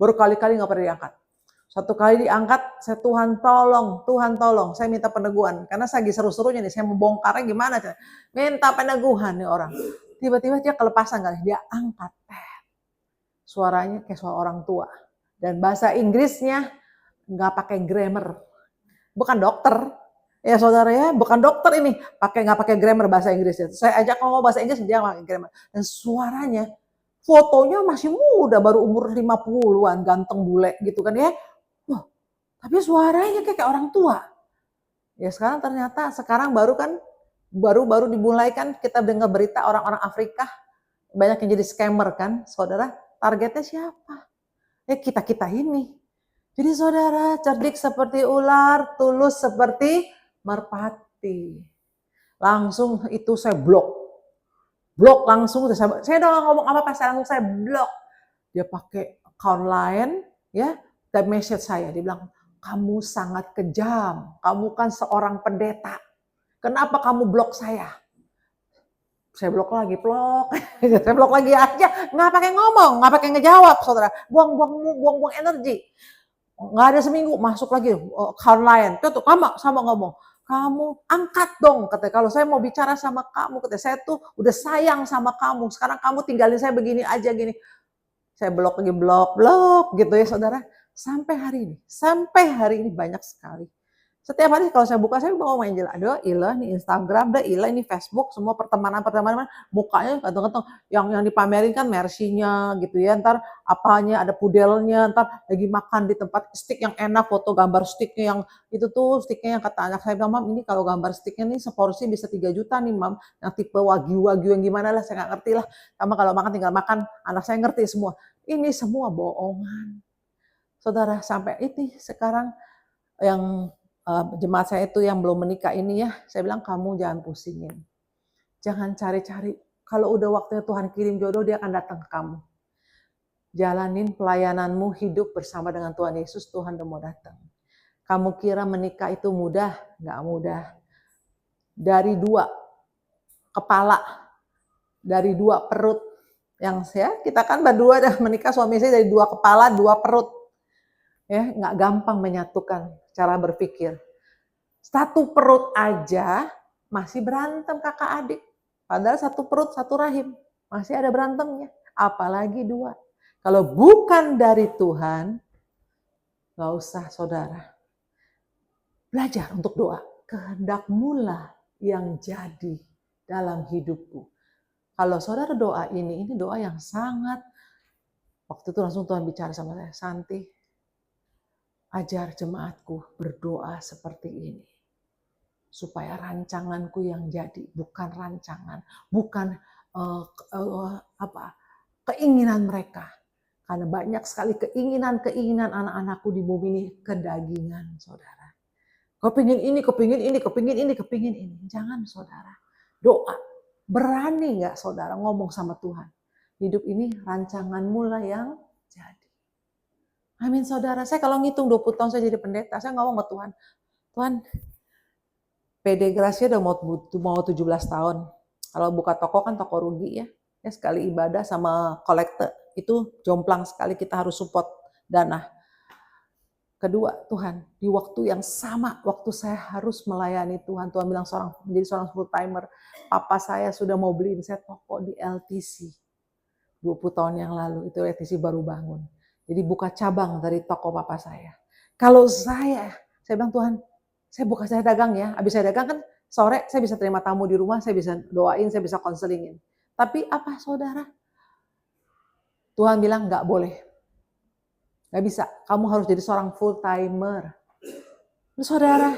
Baru kali-kali nggak pernah diangkat. Satu kali diangkat, saya Tuhan tolong, saya minta peneguhan. Karena saya lagi seru-serunya nih, saya membongkarnya gimana. Minta peneguhan nih orang. Tiba-tiba dia kelepasan kali, dia angkat. Suaranya kayak suara orang tua. Dan bahasa Inggrisnya nggak pakai grammar. Bukan dokter. Ya saudara ya, bukan dokter ini. Nggak pakai grammar bahasa Inggrisnya. Saya ajak ngomong bahasa Inggris, dia nggak pakai grammar. Dan suaranya, fotonya masih muda, baru umur 50-an, ganteng bule gitu kan ya. Tapi suaranya kayak orang tua. Ya sekarang ternyata baru dimulai kan kita dengar berita orang-orang Afrika banyak yang jadi scammer kan, saudara. Targetnya siapa? Kita ini. Jadi saudara, cerdik seperti ular, tulus seperti merpati. Langsung itu saya blok langsung. Saya udah ngomong apa-apa, langsung saya blok. Dia pakai account lain, ya, dan message saya, dia bilang, kamu sangat kejam, kamu kan seorang pendeta. Kenapa kamu blok saya? Saya blok lagi, blok. Saya blok lagi aja, nggak pakai ngomong, nggak pakai ngejawab, saudara. Buang-buang energi. Nggak ada seminggu, masuk lagi account lain. Tuh, kamu sama ngomong. Kamu angkat dong, katanya. Kalau saya mau bicara sama kamu, katanya, saya tuh udah sayang sama kamu. Sekarang kamu tinggalin saya begini aja, gini. Saya blok lagi, blok, gitu ya, saudara. Sampai hari ini banyak sekali. Setiap hari kalau saya buka, saya mau main jelas. Aduh, ilah nih Instagram, dah ilah ini Facebook, semua pertemanan, mukanya kadang-kadang yang dipamerin kan mercy-nya gitu ya. Ntar apanya, ada pudelnya, ntar lagi makan di tempat steak yang enak, foto gambar steaknya yang itu tuh, steaknya yang kata anak saya bilang, Mam, ini kalau gambar steaknya nih seporsi bisa 3 juta nih, Mam. Yang tipe wagyu yang gimana lah, saya nggak ngerti lah. Sama kalau makan tinggal makan, anak saya ngerti semua. Ini semua bohongan. Saudara, sampai itu sekarang yang jemaat saya itu yang belum menikah ini ya, saya bilang kamu jangan pusingin. Jangan cari-cari. Kalau udah waktunya Tuhan kirim jodoh, dia akan datang ke kamu. Jalanin pelayananmu, hidup bersama dengan Tuhan Yesus, Tuhan udah mau datang. Kamu kira menikah itu mudah? Nggak mudah. Dari 2 kepala, dari 2 perut. Yang kita kan berdua dah menikah, suami saya dari 2 kepala, 2 perut. Ya, nggak gampang menyatukan cara berpikir. 1 perut aja masih berantem kakak adik. Padahal 1 perut 1 rahim. Masih ada berantemnya. Apalagi 2. Kalau bukan dari Tuhan, gak usah saudara. Belajar untuk doa. Kehendakmu lah yang jadi dalam hidupku. Kalau saudara doa ini doa yang sangat, waktu itu langsung Tuhan bicara sama saya, Santi, ajar jemaatku berdoa seperti ini. Supaya rancanganku yang jadi, bukan rancangan, bukan keinginan mereka. Karena banyak sekali keinginan anak-anakku di bumi ini kedagingan, saudara. Kepingin ini. Jangan, saudara. Doa. Berani nggak, saudara, ngomong sama Tuhan? Hidup ini rancanganmu lah yang jadi. Amin, saudara. Saya kalau ngitung 20 tahun saya jadi pendeta, saya ngomong sama Tuhan, Tuhan, PD Gracia udah mau 17 tahun. Kalau buka toko kan toko rugi ya. Ya sekali ibadah sama kolekte itu jomplang sekali, kita harus support dana. Kedua, Tuhan, di waktu yang sama, waktu saya harus melayani Tuhan bilang menjadi seorang full timer, papa saya sudah mau beliin saya toko di LTC 20 tahun yang lalu, itu LTC baru bangun. Jadi buka cabang dari toko papa saya. Kalau saya bilang, Tuhan, saya dagang ya, habis saya dagang kan sore saya bisa terima tamu di rumah, saya bisa doain, saya bisa konselingin. Tapi apa, saudara? Tuhan bilang nggak boleh. Nggak bisa, kamu harus jadi seorang full timer. Nah, saudara,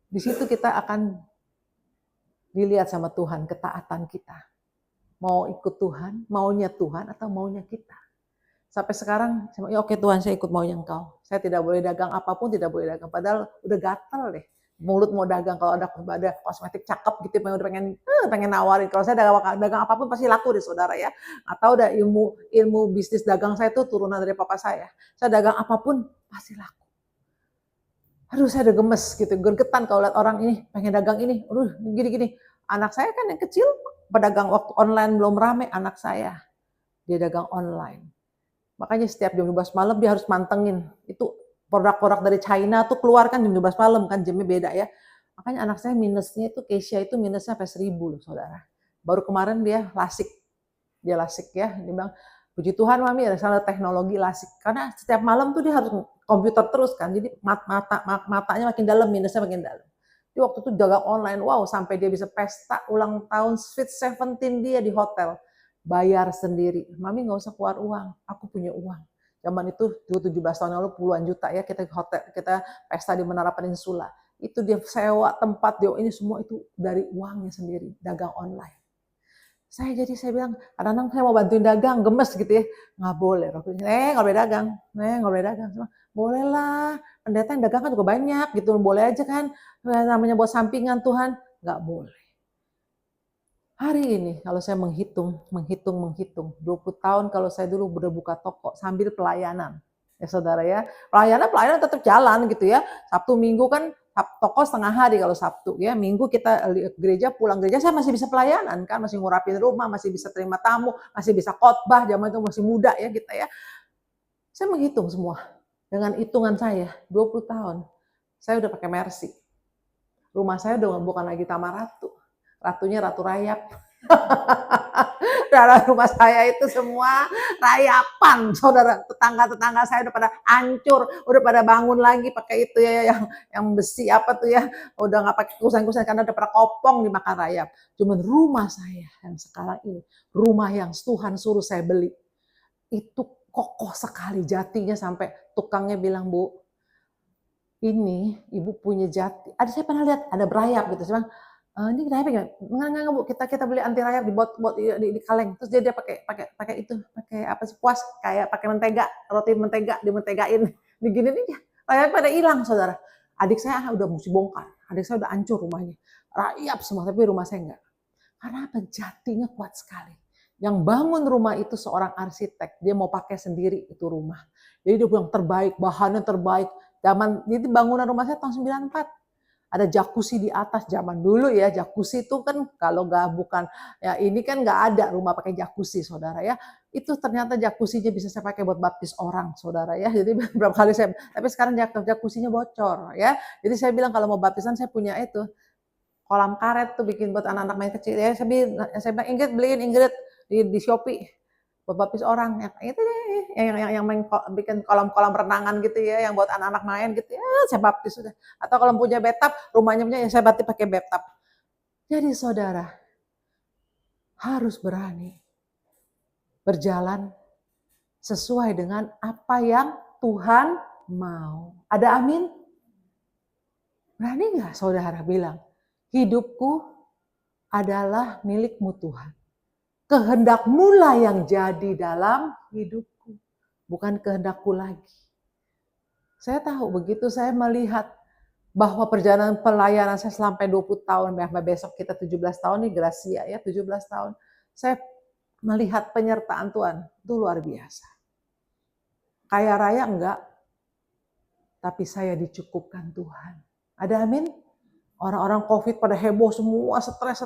di situ kita akan dilihat sama Tuhan, ketaatan kita. Mau ikut Tuhan, maunya Tuhan atau maunya kita. Sampai sekarang, ya oke Tuhan, saya ikut maunya Engkau. Saya tidak boleh dagang apapun, tidak boleh dagang. Padahal udah gatel deh. Mulut mau dagang, kalau ada kosmetik cakep gitu, udah pengen nawarin. Kalau saya dagang apapun pasti laku deh, saudara ya. Atau udah ilmu bisnis dagang saya itu turunan dari papa saya. Saya dagang apapun pasti laku. Aduh, saya udah gemes gitu, gergetan kalau lihat orang ini pengen dagang ini. Aduh, gini-gini. Anak saya kan yang kecil, pedagang waktu online belum rame, anak saya. Dia dagang online. Makanya setiap jam 12 malam dia harus mantengin. Itu produk-produk dari China tuh keluar kan jam 12 malam kan, jamnya beda ya. Makanya anak saya minusnya itu, Keisha itu minusnya sampai 1000 loh, saudara. Baru kemarin dia lasik. Dia lasik ya. Dia bilang, puji Tuhan Mami ada sana teknologi lasik. Karena setiap malam tuh dia harus komputer terus kan. Jadi matanya makin dalam, minusnya makin dalam. Dia waktu itu jaga online, wow, sampai dia bisa pesta ulang tahun Sweet 17 dia di hotel. Bayar sendiri. Mami nggak usah keluar uang, aku punya uang. Zaman itu 17 tahun lalu puluhan juta ya, kita hotel, kita pesta di Menara Peninsula. Itu dia sewa tempat, dia ini semua itu dari uangnya sendiri, dagang online. Saya bilang, kadang-kadang saya mau bantuin dagang, gemes gitu ya. Nggak boleh, nggak boleh dagang. Nggak boleh dagang. Boleh lah, pendeta yang dagang kan juga banyak gitu, boleh aja kan. Namanya buat sampingan Tuhan, nggak boleh. Hari ini kalau saya menghitung, 20 tahun kalau saya dulu udah buka toko sambil pelayanan. Ya saudara ya, pelayanan tetap jalan gitu ya. Sabtu Minggu kan toko setengah hari kalau Sabtu ya. Minggu kita gereja, pulang gereja saya masih bisa pelayanan kan, masih ngurapin rumah, masih bisa terima tamu, masih bisa khotbah, zaman itu masih muda ya kita ya. Saya menghitung semua. Dengan hitungan saya 20 tahun, saya udah pakai Mercy. Rumah saya udah bukan lagi Taman Ratu. Ratunya Ratu Rayap. Dalam rumah saya itu semua rayapan, saudara. Tetangga-tetangga saya udah pada hancur, udah pada bangun lagi pakai itu ya, yang besi apa tuh ya, udah nggak pakai kusen-kusen karena udah pada kopong dimakan rayap. Cuman rumah saya yang sekarang ini, rumah yang Tuhan suruh saya beli, itu kokoh sekali jatinya sampai tukangnya bilang, Bu, ini ibu punya jati. Ada saya pernah lihat ada berayap gitu, saya bilang, ini rayap ya? Enggak Bu, kita beli anti rayap di di kaleng. Terus dia pakai itu, pakai apa sih, kuas kayak pakai mentega, roti mentega, dimentegain, diginin aja. Rayap pada hilang, saudara. Adik saya udah mesti bongkar, adik saya udah hancur rumahnya, rayap semua, tapi rumah saya enggak. Karena apa? Jatinya kuat sekali. Yang bangun rumah itu seorang arsitek, dia mau pakai sendiri itu rumah. Jadi dia bilang terbaik, bahannya terbaik. Jadi bangunan rumah saya tahun 94. Ada jacuzzi di atas zaman dulu ya, jacuzzi itu kan kalau nggak bukan ya ini kan nggak ada rumah pakai jacuzzi saudara ya. Itu ternyata jacuzzinya bisa saya pakai buat baptis orang saudara ya. Jadi berapa kali tapi sekarang jacuzzinya bocor ya. Jadi saya bilang kalau mau baptisan saya punya itu kolam karet tuh bikin buat anak-anak main kecil ya. Saya bilang Ingrid beliin Ingrid di Shopee buat baptis orang yang itu deh yang main bikin kolam-kolam renangan gitu ya yang buat anak-anak main gitu ya saya baptis sudah. Atau kalau punya bathtub rumahnya punya ya saya baptis pakai bathtub. Jadi saudara harus berani berjalan sesuai dengan apa yang Tuhan mau. Ada amin? Berani nggak saudara bilang hidupku adalah milikmu Tuhan. Kehendakmu lah yang jadi dalam hidupku, bukan kehendakku lagi. Saya tahu begitu saya melihat bahwa perjalanan pelayanan saya sampai 20 tahun, sampai besok kita 17 tahun nih Gracia ya, 17 tahun. Saya melihat penyertaan Tuhan, itu luar biasa. Kaya raya enggak, tapi saya dicukupkan Tuhan. Ada amin? Orang-orang COVID pada heboh semua, stres.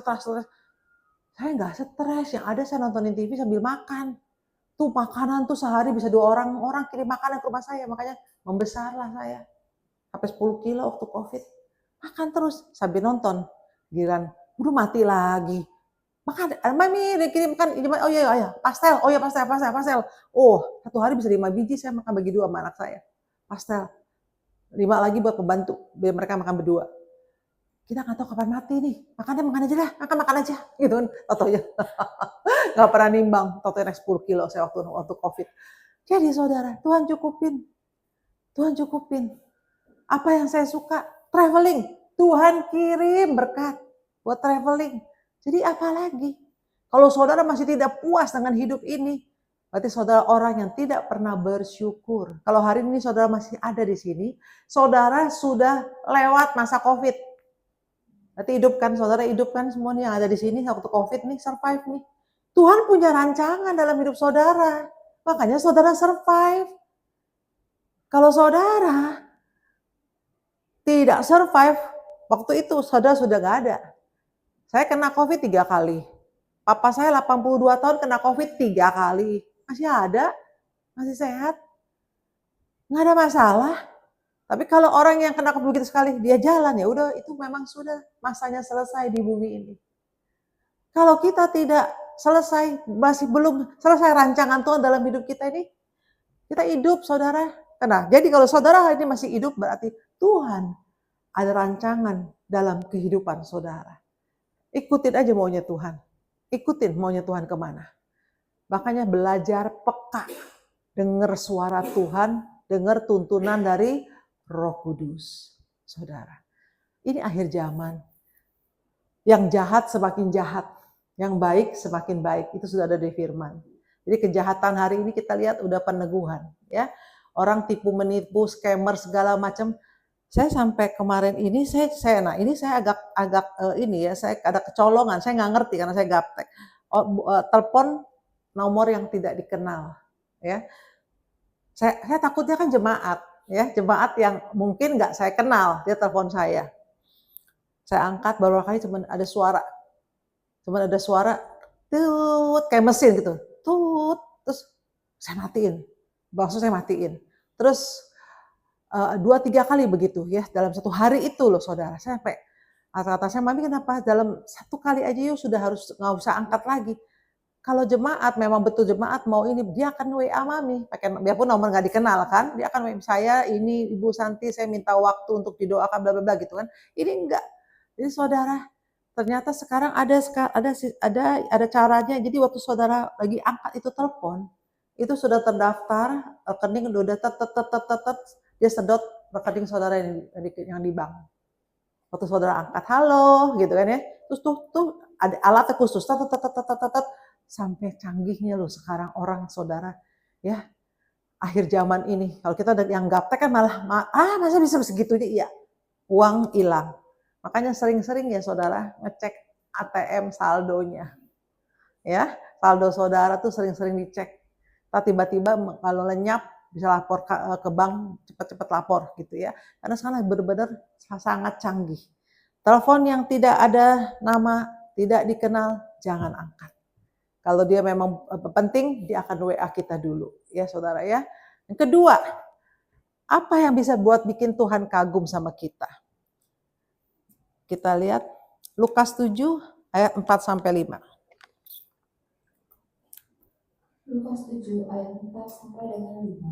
Saya nggak stres, yang ada saya nontonin TV sambil makan. Tuh makanan tuh sehari bisa 2 orang kirim makanan ke rumah saya, makanya membesarlah saya. Sampai 10 kilo waktu COVID. Makan terus sambil nonton. Giliran, udah mati lagi. Makan, Mami dikirimkan, oh iya, pastel, oh iya pastel. Oh, 1 hari bisa 5 biji saya makan bagi 2 sama anak saya. Pastel. 5 lagi buat pembantu, biar mereka makan berdua. Kita nggak tahu kapan mati nih, makan aja lah, makan aja, gitu kan, totonya. Nggak pernah nimbang, totonya naik 10 kilo saya waktu COVID. Jadi saudara, Tuhan cukupin. Apa yang saya suka? Traveling. Tuhan kirim berkat buat traveling. Jadi apa lagi? Kalau saudara masih tidak puas dengan hidup ini, berarti saudara orang yang tidak pernah bersyukur. Kalau hari ini saudara masih ada di sini, saudara sudah lewat masa COVID. Berarti saudara hidupkan semua nih yang ada di sini waktu COVID nih, survive nih. Tuhan punya rancangan dalam hidup saudara. Makanya saudara survive. Kalau saudara tidak survive, waktu itu saudara sudah gak ada. Saya kena COVID 3 kali. Papa saya 82 tahun kena COVID 3 kali. Masih ada, masih sehat. Gak ada masalah. Tapi kalau orang yang kena begitu sekali, dia jalan ya udah itu memang sudah masanya selesai di bumi ini. Kalau kita tidak selesai, masih belum selesai rancangan Tuhan dalam hidup kita ini, kita hidup saudara. Nah, jadi kalau saudara hari ini masih hidup berarti Tuhan ada rancangan dalam kehidupan saudara. Ikutin aja maunya Tuhan. Ikutin maunya Tuhan kemana. Makanya belajar peka. Dengar suara Tuhan, dengar tuntunan dari Roh Kudus. Saudara, ini akhir zaman. Yang jahat semakin jahat. Yang baik semakin baik. Itu sudah ada di firman. Jadi kejahatan hari ini kita lihat udah peneguhan. Ya, orang tipu menipu, scammer segala macam. Saya sampai kemarin ini saya agak ini ya, saya ada kecolongan, saya nggak ngerti karena saya gaptek. Telepon nomor yang tidak dikenal, ya. Saya takutnya kan jemaat, ya jemaat yang mungkin nggak saya kenal, dia telepon saya angkat baru kali cuman ada suara, tut kayak mesin gitu, tut, terus saya matiin, terus 2-3 kali begitu ya dalam satu hari itu loh saudara, saya sampai kata saya, "Mami kenapa dalam 1 kali aja yuk sudah harus nggak usah angkat lagi." Kalau jemaat, memang betul jemaat mau ini, dia akan WA Mami, biarpun nomor nggak dikenal kan, dia akan WA saya, "Ini Ibu Santi, saya minta waktu untuk didoakan bla bla bla," gitu kan. Ini enggak. Jadi saudara, ternyata sekarang ada caranya. Jadi waktu saudara lagi angkat itu telepon, itu sudah terdaftar, rekening udah dia sedot rekening saudara yang di bank. Waktu saudara angkat, "Halo," gitu kan ya. Terus tuh ada alatnya khusus, sampai canggihnya loh sekarang orang saudara, ya akhir zaman ini. Kalau kita yang gaptek kan malah, masa bisa segitunya? Iya, uang hilang. Makanya sering-sering ya saudara ngecek ATM saldonya, ya saldo saudara tuh sering-sering dicek. Tiba-tiba kalau lenyap bisa lapor ke bank, cepat-cepat lapor gitu ya. Karena sekarang benar-benar sangat canggih. Telepon yang tidak ada nama, tidak dikenal, jangan angkat. Kalau dia memang penting, dia akan WA kita dulu, ya saudara ya. Yang kedua, apa yang bisa buat bikin Tuhan kagum sama kita? Kita lihat Lukas 7 ayat 4-5. Lukas 7 ayat 4 sampai dengan 5.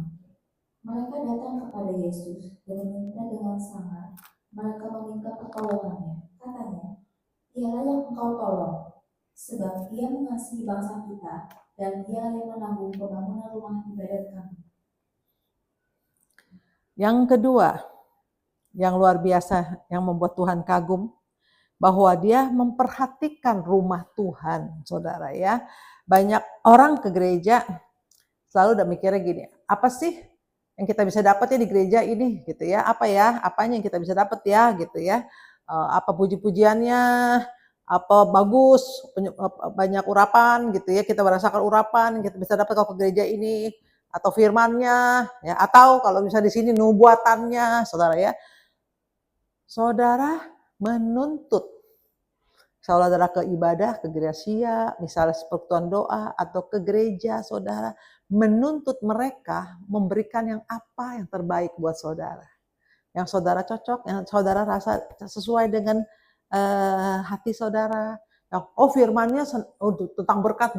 Mereka datang kepada Yesus dan meminta dengan sangat. Mereka meminta pertolongannya. Katanya, "Dialah yang engkau tolong, sebab Ia mengasihi bangsa kita dan Dia yang menanggung pembangunan rumah ibadat kami." Yang kedua, yang luar biasa, yang membuat Tuhan kagum, bahwa dia memperhatikan rumah Tuhan, saudara ya. Banyak orang ke gereja selalu udah mikirnya gini, apa sih yang kita bisa dapat ya di gereja ini gitu ya, apanya yang kita bisa dapat ya gitu ya, apa puji-pujiannya, apa bagus, banyak urapan gitu ya, kita merasakan urapan, kita bisa dapat kalau ke gereja ini, atau firmannya, ya, atau kalau bisa di sini nubuatannya, saudara ya. Saudara menuntut saudara ke ibadah, ke gereja, misalnya persekutuan doa atau ke gereja, saudara menuntut mereka memberikan yang terbaik buat saudara. Yang saudara cocok, yang saudara rasa sesuai dengan hati saudara. Firmannya tentang berkat,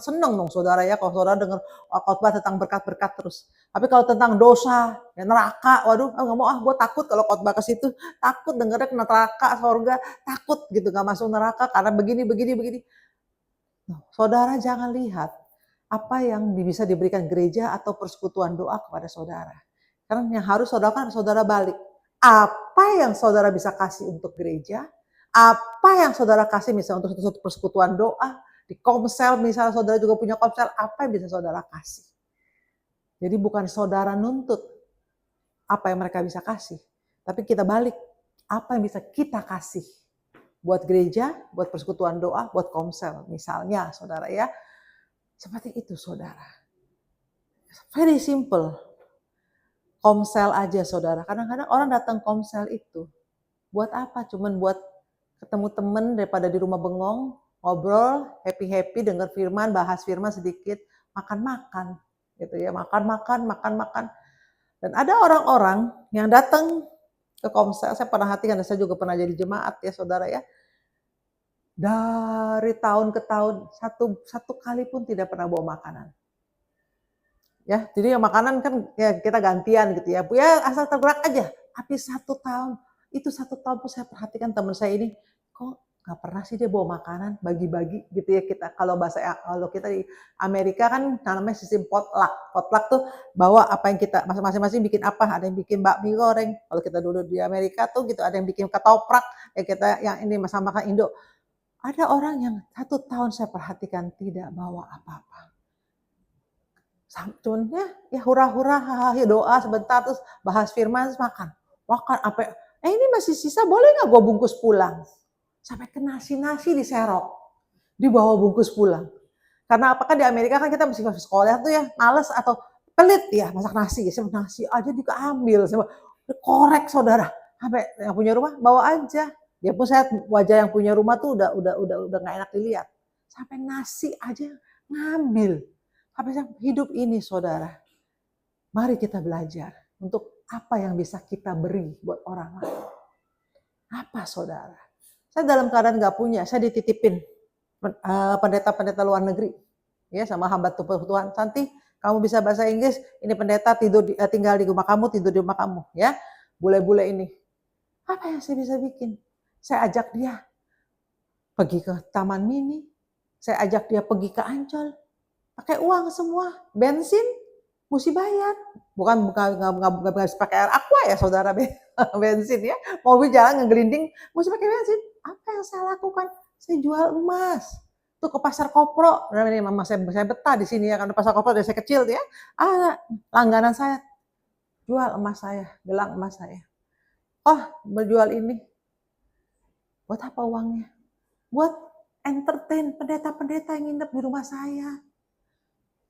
seneng dong saudara ya kalau saudara dengar khotbah tentang berkat terus. Tapi kalau tentang dosa, ya neraka, waduh, nggak mau gue takut kalau khotbah ke situ, takut dengernya kena neraka, surga, takut gitu nggak masuk neraka karena begini. Saudara jangan lihat apa yang bisa diberikan gereja atau persekutuan doa kepada saudara. Karena yang harus saudara kan saudara balik. Apa yang saudara bisa kasih untuk gereja, apa yang saudara kasih misalnya untuk satu persekutuan doa, di komsel misalnya saudara juga punya komsel, apa yang bisa saudara kasih. Jadi bukan saudara nuntut apa yang mereka bisa kasih, tapi kita balik, apa yang bisa kita kasih buat gereja, buat persekutuan doa, buat komsel misalnya saudara ya. Seperti itu saudara. Very simple. Komsel aja saudara. Kadang-kadang orang datang komsel itu buat apa? Cuman buat ketemu temen daripada di rumah bengong, ngobrol, happy-happy, dengar firman, bahas firman sedikit, makan-makan gitu ya, makan-makan. Dan ada orang-orang yang datang ke komsel, saya pernah karena saya juga pernah jadi jemaat ya saudara ya. Dari tahun ke tahun, satu kali pun tidak pernah bawa makanan. Ya, jadi makanan kan ya kita gantian gitu ya. Ya asal tergerak aja. Tapi 1 tahun, itu 1 tahun pun saya perhatikan teman saya ini, kok nggak pernah sih dia bawa makanan, bagi-bagi gitu ya kita. Kalau kita di Amerika kan namanya sistem potluck. Potluck tuh bawa apa yang kita, masing-masing bikin apa. Ada yang bikin bakmi goreng. Kalau kita dulu di Amerika tuh gitu, ada yang bikin ketoprak. Ya kita yang ini makan Indo. Ada orang yang 1 tahun saya perhatikan tidak bawa apa-apa. Cuman ya hura-hura, ya doa sebentar, terus bahas firman, terus makan apa, ini masih sisa, boleh nggak gue bungkus pulang? Sampai ke nasi diserok, dibawa bungkus pulang. Karena apakah di Amerika kan kita masih sekolah tuh ya, males atau pelit ya masak nasi, saya nasi aja diambil, saya korek saudara, sampai yang punya rumah bawa aja. Dia pun saya wajah yang punya rumah tuh udah nggak enak dilihat. Sampai nasi aja ngambil. Sampai hidup ini saudara. Mari kita belajar untuk apa yang bisa kita beri buat orang lain. Apa saudara? Saya dalam keadaan nggak punya, saya dititipin pendeta-pendeta luar negeri, ya sama hamba Tuhan. Santi, kamu bisa bahasa Inggris, ini pendeta tinggal di rumah kamu, tidur di rumah kamu, ya. Bule-bule ini. Apa yang saya bisa bikin? Saya ajak dia pergi ke Taman Mini, saya ajak dia pergi ke Ancol, pakai uang semua, bensin mesti bayar, bukan nggak pakai air aqua ya saudara, bensin ya, mobil jalan ngegelinding mesti pakai bensin. Apa yang saya lakukan? Saya jual emas. Tuh ke pasar Kopro, ini mama saya betah di sini ya, karena pasar Kopro dari saya kecil ya, langganan saya, jual emas saya, gelang emas saya. Oh, berjual ini, buat apa uangnya? Buat entertain pendeta-pendeta yang nginep di rumah saya.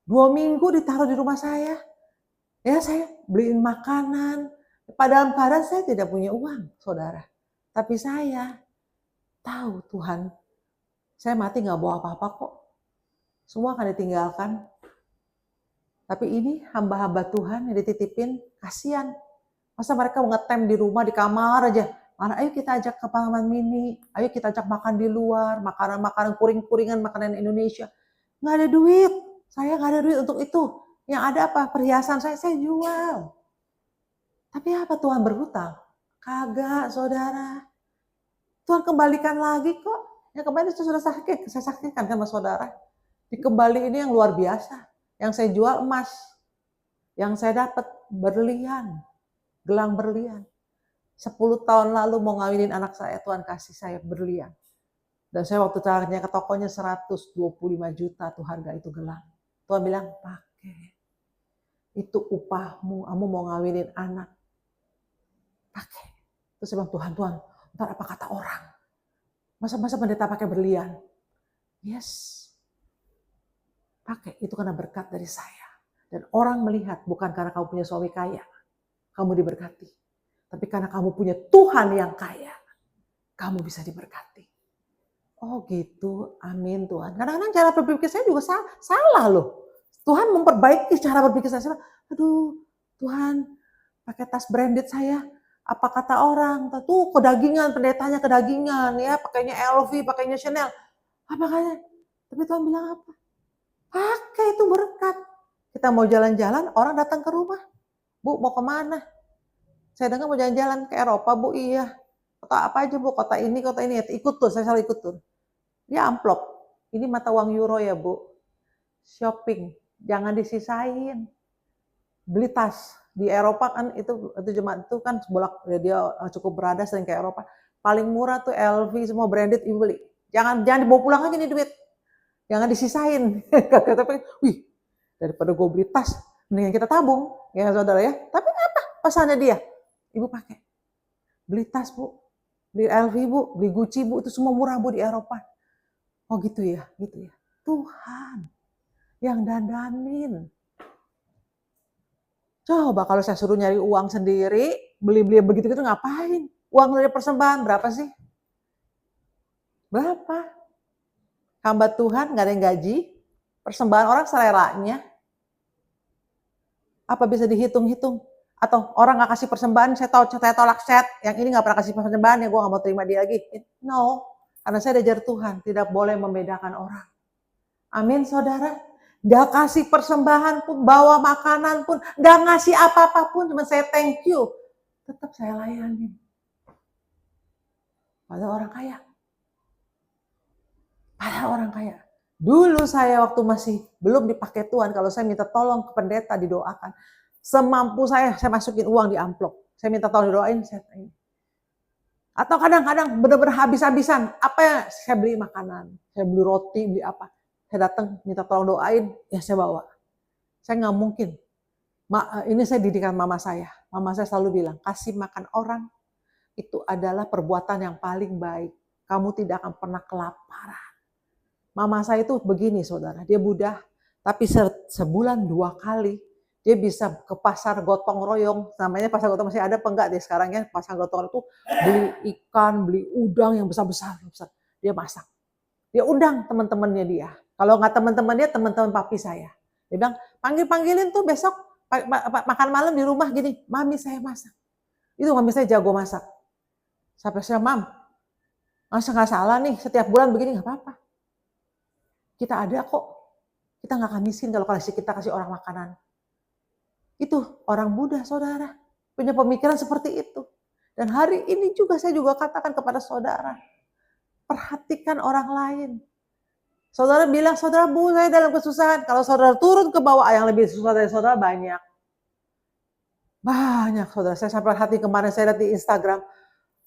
2 minggu ditaruh di rumah saya. Ya saya beliin makanan. Padahal saya tidak punya uang, saudara. Tapi saya tahu Tuhan, saya mati gak bawa apa-apa kok. Semua akan ditinggalkan. Tapi ini hamba-hamba Tuhan yang dititipin, kasihan. Masa mereka ngetem di rumah, di kamar aja. Mana, ayo kita ajak ke Taman Mini, ayo kita ajak makan di luar, makanan-makanan kuring-kuringan, makanan Indonesia. Nggak ada duit, saya nggak ada duit untuk itu. Yang ada apa? Perhiasan saya jual. Tapi apa Tuhan berhutang? Kagak, saudara. Tuhan kembalikan lagi kok. Yang kemarin itu sudah saya saksikan sama saudara. Dikembali ini yang luar biasa. Yang saya jual emas. Yang saya dapat berlian. Gelang berlian. 10 tahun lalu mau ngawinin anak saya, Tuhan kasih saya berlian. Dan saya waktu tanya ke tokonya 125 juta tuh harga itu gelang. Tuhan bilang, pakai. Itu upahmu, kamu mau ngawinin anak. Pakai. Terus saya bilang, Tuhan, ntar apa kata orang? Masa pendeta pakai berlian? Yes. Pakai, itu karena berkat dari saya. Dan orang melihat, bukan karena kamu punya suami kaya. Kamu diberkati. Tapi karena kamu punya Tuhan yang kaya, kamu bisa diberkati. Oh gitu, amin Tuhan. Kadang-kadang cara berpikir saya juga salah loh. Tuhan memperbaiki cara berpikir saya. Aduh, Tuhan pakai tas branded saya. Apa kata orang? Tuh kedagingan, pendetanya kedagingan ya, pakainya LV, pakainya Chanel. Apa katanya? Tapi Tuhan bilang apa? Pakai itu berkat. Kita mau jalan-jalan, orang datang ke rumah. Bu, mau kemana? Saya dengar mau jalan-jalan ke Eropa, Bu, iya. Kota apa aja, Bu? Kota ini. Ikut tuh, saya selalu ikut tuh. Dia amplop. Ini mata uang euro ya, Bu. Shopping. Jangan disisain. Beli tas. Di Eropa kan itu kan dia cukup berada sering ke Eropa. Paling murah tuh LV, semua branded, Ibu beli. Jangan dibawa pulang lagi nih duit. Jangan disisain. Tapi, wih, daripada gue beli tas, mendingan kita tabung. Ya, saudara ya. Tapi apa pesannya dia? Ibu pakai. Beli tas, Bu. Beli LV, Bu. Beli Gucci, Bu. Itu semua murah, Bu, di Eropa. Oh gitu ya. Tuhan yang dandanin. Coba kalau saya suruh nyari uang sendiri, beli-beli begitu-gitu ngapain? Uang dari persembahan berapa sih? Berapa? Hamba Tuhan nggak ada yang gaji, persembahan orang seleranya. Apa bisa dihitung-hitung? Atau orang nggak kasih persembahan, saya tolak set, yang ini nggak pernah kasih persembahan, ya gue nggak mau terima dia lagi. No, karena saya diajar Tuhan, tidak boleh membedakan orang. Amin, saudara. Gak kasih persembahan pun, bawa makanan pun, gak ngasih apa-apa pun, cuma saya thank you. Tetap saya layani. Padahal orang kaya. Dulu saya waktu masih belum dipakai Tuhan, kalau saya minta tolong ke pendeta didoakan, semampu saya masukin uang di amplop. Saya minta tolong didoain, saya tanya. Atau kadang-kadang benar-benar habis-habisan. Apa ya? Saya beli makanan, saya beli roti, beli apa. Saya datang minta tolong doain, ya saya bawa. Saya nggak mungkin. Ini saya didikan mama saya. Mama saya selalu bilang, kasih makan orang itu adalah perbuatan yang paling baik. Kamu tidak akan pernah kelaparan. Mama saya itu begini, saudara. Dia Buddha, tapi sebulan 2 kali dia bisa ke pasar gotong royong, namanya pasar gotong masih ada apa enggak deh sekarang ya, pasar gotong royong itu beli ikan, beli udang yang besar-besar, dia masak. Dia undang teman-temannya dia. Kalau nggak teman-temannya, teman-teman papi saya. Dia bilang, panggilin tuh besok makan malam di rumah gini, mami saya masak. Itu mami saya jago masak. Sampai saya, mam, masa nggak salah nih setiap bulan begini, nggak apa-apa. Kita ada kok. Kita nggak akan miskin kalau kita kasih orang makanan. Itu orang Buddha, saudara. Punya pemikiran seperti itu. Dan hari ini juga saya juga katakan kepada saudara, perhatikan orang lain. Saudara bilang, saudara Bu, saya dalam kesusahan. Kalau saudara turun ke bawah, yang lebih susah dari saudara banyak. Banyak saudara. Saya sampai hati kemarin saya lihat di Instagram,